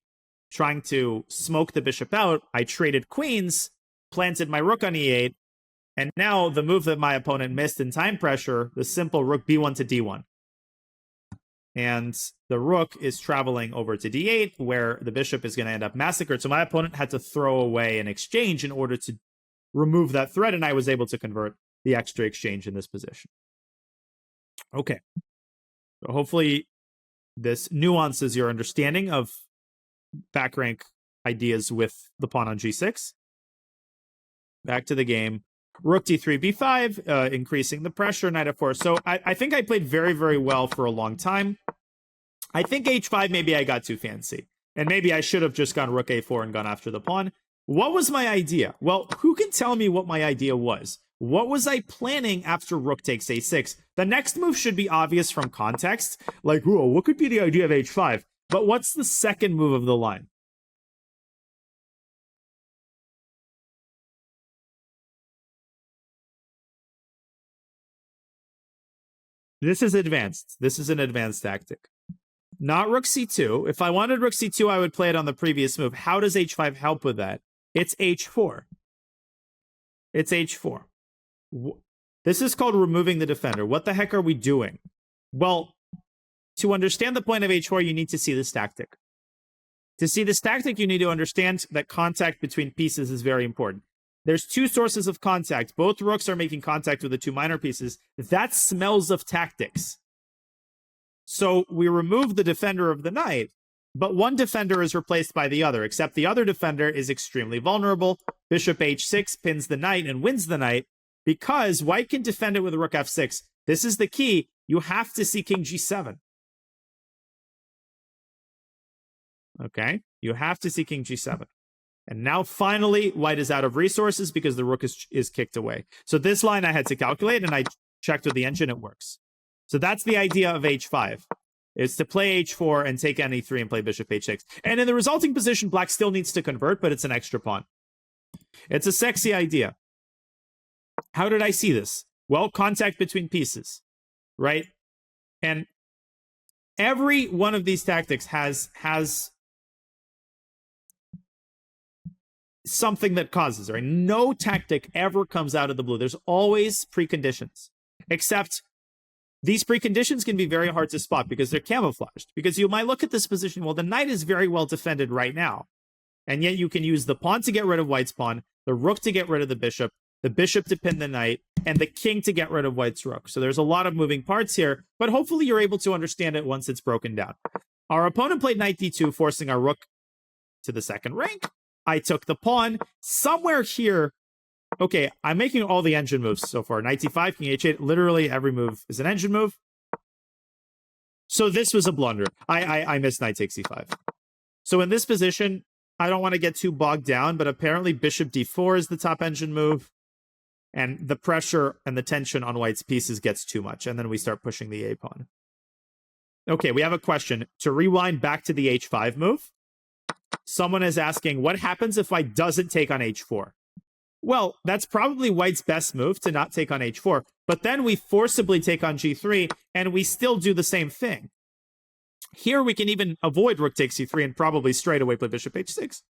trying to smoke the bishop out. I traded queens, planted my rook on e8, and now the move that my opponent missed in time pressure, the simple rook b1 to d1. And the rook is traveling over to d8, where the bishop is going to end up massacred. So my opponent had to throw away an exchange in order to remove that threat, and I was able to convert the extra exchange in this position. Okay. So hopefully this nuances your understanding of back rank ideas with the pawn on g6. Back to the game. Rook d3, b5, increasing the pressure, knight f4. So I think I played very, very well for a long time. I think h5, maybe I got too fancy. And maybe I should have just gone rook a4 and gone after the pawn. What was my idea? Well, who can tell me what my idea was? What was I planning after rook takes a6? The next move should be obvious from context. Like, whoa, what could be the idea of h5? But what's the second move of the line? This is advanced. This is an advanced tactic. Not rook c2. If I wanted rook c2, I would play it on the previous move. How does h5 help with that? It's h4. It's h4. This is called removing the defender. What the heck are we doing? Well, to understand the point of h4, you need to see this tactic. To see this tactic, you need to understand that contact between pieces is very important. There's two sources of contact. Both rooks are making contact with the two minor pieces. That smells of tactics. So we remove the defender of the knight, but one defender is replaced by the other, except the other defender is extremely vulnerable. Bishop h6 pins the knight and wins the knight because white can defend it with rook f6. This is the key. You have to see king g7. Okay? You have to see king g7. And now, finally, white is out of resources because the rook is kicked away. So this line I had to calculate, and I checked with the engine. It works. So that's the idea of h5, is to play h4 and take ne3 and play bishop h6. And in the resulting position, black still needs to convert, but it's an extra pawn. It's a sexy idea. How did I see this? Well, contact between pieces, right? And every one of these tactics has something that causes, right? No tactic ever comes out of the blue. There's always preconditions, except these preconditions can be very hard to spot because they're camouflaged. Because you might look at this position, well, the knight is very well defended right now, and yet you can use the pawn to get rid of white's pawn, the rook to get rid of the bishop to pin the knight, and the king to get rid of white's rook. So there's a lot of moving parts here, but hopefully you're able to understand it once it's broken down. Our opponent played knight d2, forcing our rook to the second rank. I took the pawn. Somewhere here, okay, I'm making all the engine moves so far. Knight d5, king h8, literally every move is an engine move. So this was a blunder. I missed knight takes e5. So in this position, I don't want to get too bogged down, but apparently bishop d4 is the top engine move. And the pressure and the tension on white's pieces gets too much. And then we start pushing the a pawn. Okay, we have a question. To rewind back to the h5 move, someone is asking, what happens if white doesn't take on h4? Well, that's probably white's best move to not take on h4. But then we forcibly take on g3, and we still do the same thing. Here we can even avoid rook takes c3 and probably straight away play bishop h6.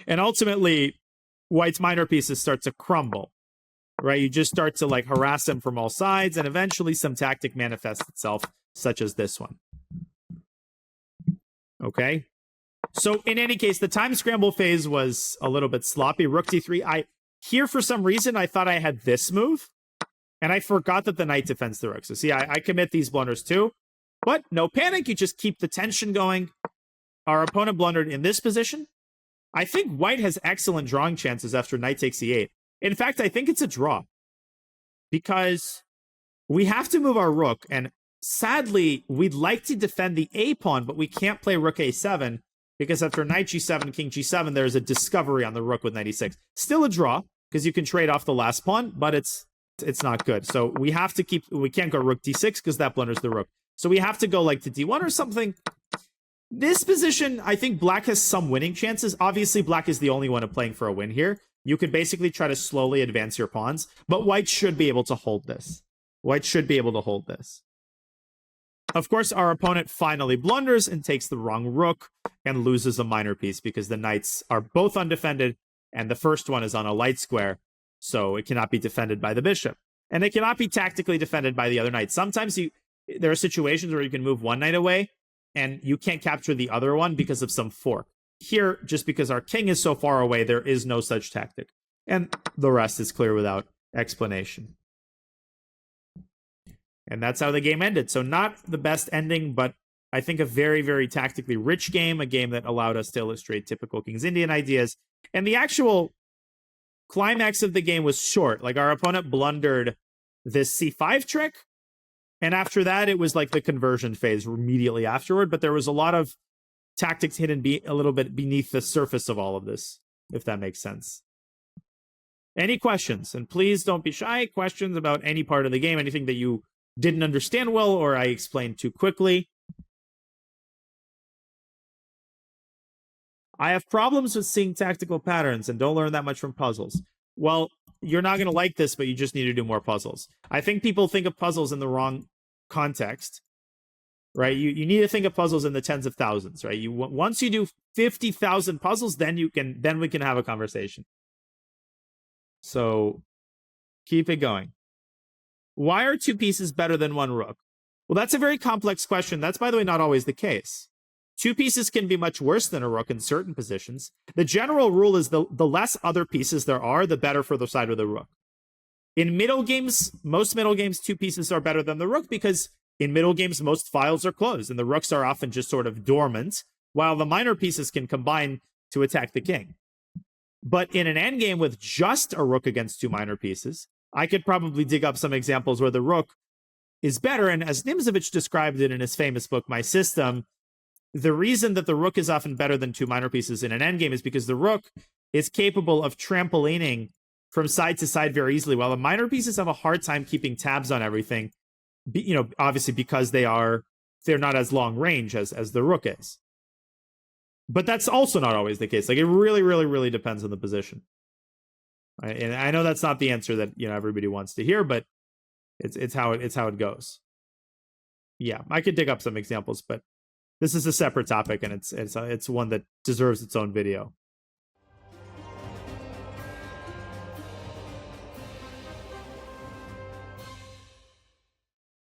And ultimately, white's minor pieces start to crumble, right? You just start to like harass them from all sides, and eventually some tactic manifests itself, such as this one. Okay? So in any case, the time scramble phase was a little bit sloppy. Rook d3. Here, for some reason, I thought I had this move, and I forgot that the knight defends the rook. So see, I commit these blunders too. But no panic, you just keep the tension going. Our opponent blundered in this position. I think white has excellent drawing chances after knight takes e8. In fact, I think it's a draw. Because we have to move our rook, and sadly, we'd like to defend the a pawn, but we can't play rook a7, because after knight g7, king g7, there's a discovery on the rook with knight e6. Still a draw, because you can trade off the last pawn, but it's not good. So we have to we can't go rook d6, because that blunders the rook. So we have to go like to d1 or something. This position, I think black has some winning chances. Obviously, black is the only one playing for a win here. You could basically try to slowly advance your pawns, but white should be able to hold this. White should be able to hold this. Of course, our opponent finally blunders and takes the wrong rook and loses a minor piece because the knights are both undefended, and the first one is on a light square, so it cannot be defended by the bishop. And it cannot be tactically defended by the other knight. Sometimes there are situations where you can move one knight away, and you can't capture the other one because of some fork. Here, just because our king is so far away, there is no such tactic. And the rest is clear without explanation. And that's how the game ended. So not the best ending, but I think a very, very tactically rich game, a game that allowed us to illustrate typical King's Indian ideas. And the actual climax of the game was short. Like, our opponent blundered this c5 trick, and after that, it was like the conversion phase immediately afterward. But there was a lot of tactics hidden a little bit beneath the surface of all of this, if that makes sense. Any questions? And please don't be shy. Questions about any part of the game, anything that you didn't understand well or I explained too quickly. I have problems with seeing tactical patterns and don't learn that much from puzzles. Well, you're not going to like this, but you just need to do more puzzles. I think people think of puzzles in the wrong context, right? You need to think of puzzles in the tens of thousands, right? Once you do 50,000 puzzles, then we can have a conversation. So keep it going. Why are two pieces better than one rook? Well, that's a very complex question. That's, by the way, not always the case. Two pieces can be much worse than a rook in certain positions. The general rule is the less other pieces there are, the better for the side of the rook. In middle games, most middle games, two pieces are better than the rook because in middle games, most files are closed and the rooks are often just sort of dormant, while the minor pieces can combine to attack the king. But in an endgame with just a rook against two minor pieces, I could probably dig up some examples where the rook is better. And as Nimzovich described it in his famous book, My System, the reason that the rook is often better than two minor pieces in an endgame is because the rook is capable of trampolining from side to side very easily, while the minor pieces have a hard time keeping tabs on everything, obviously because they're not as long range as the rook is. But that's also not always the case. Like, it really, really, really depends on the position. And I know that's not the answer that everybody wants to hear, but it's how it goes. Yeah, I could dig up some examples, but this is a separate topic, and it's one that deserves its own video.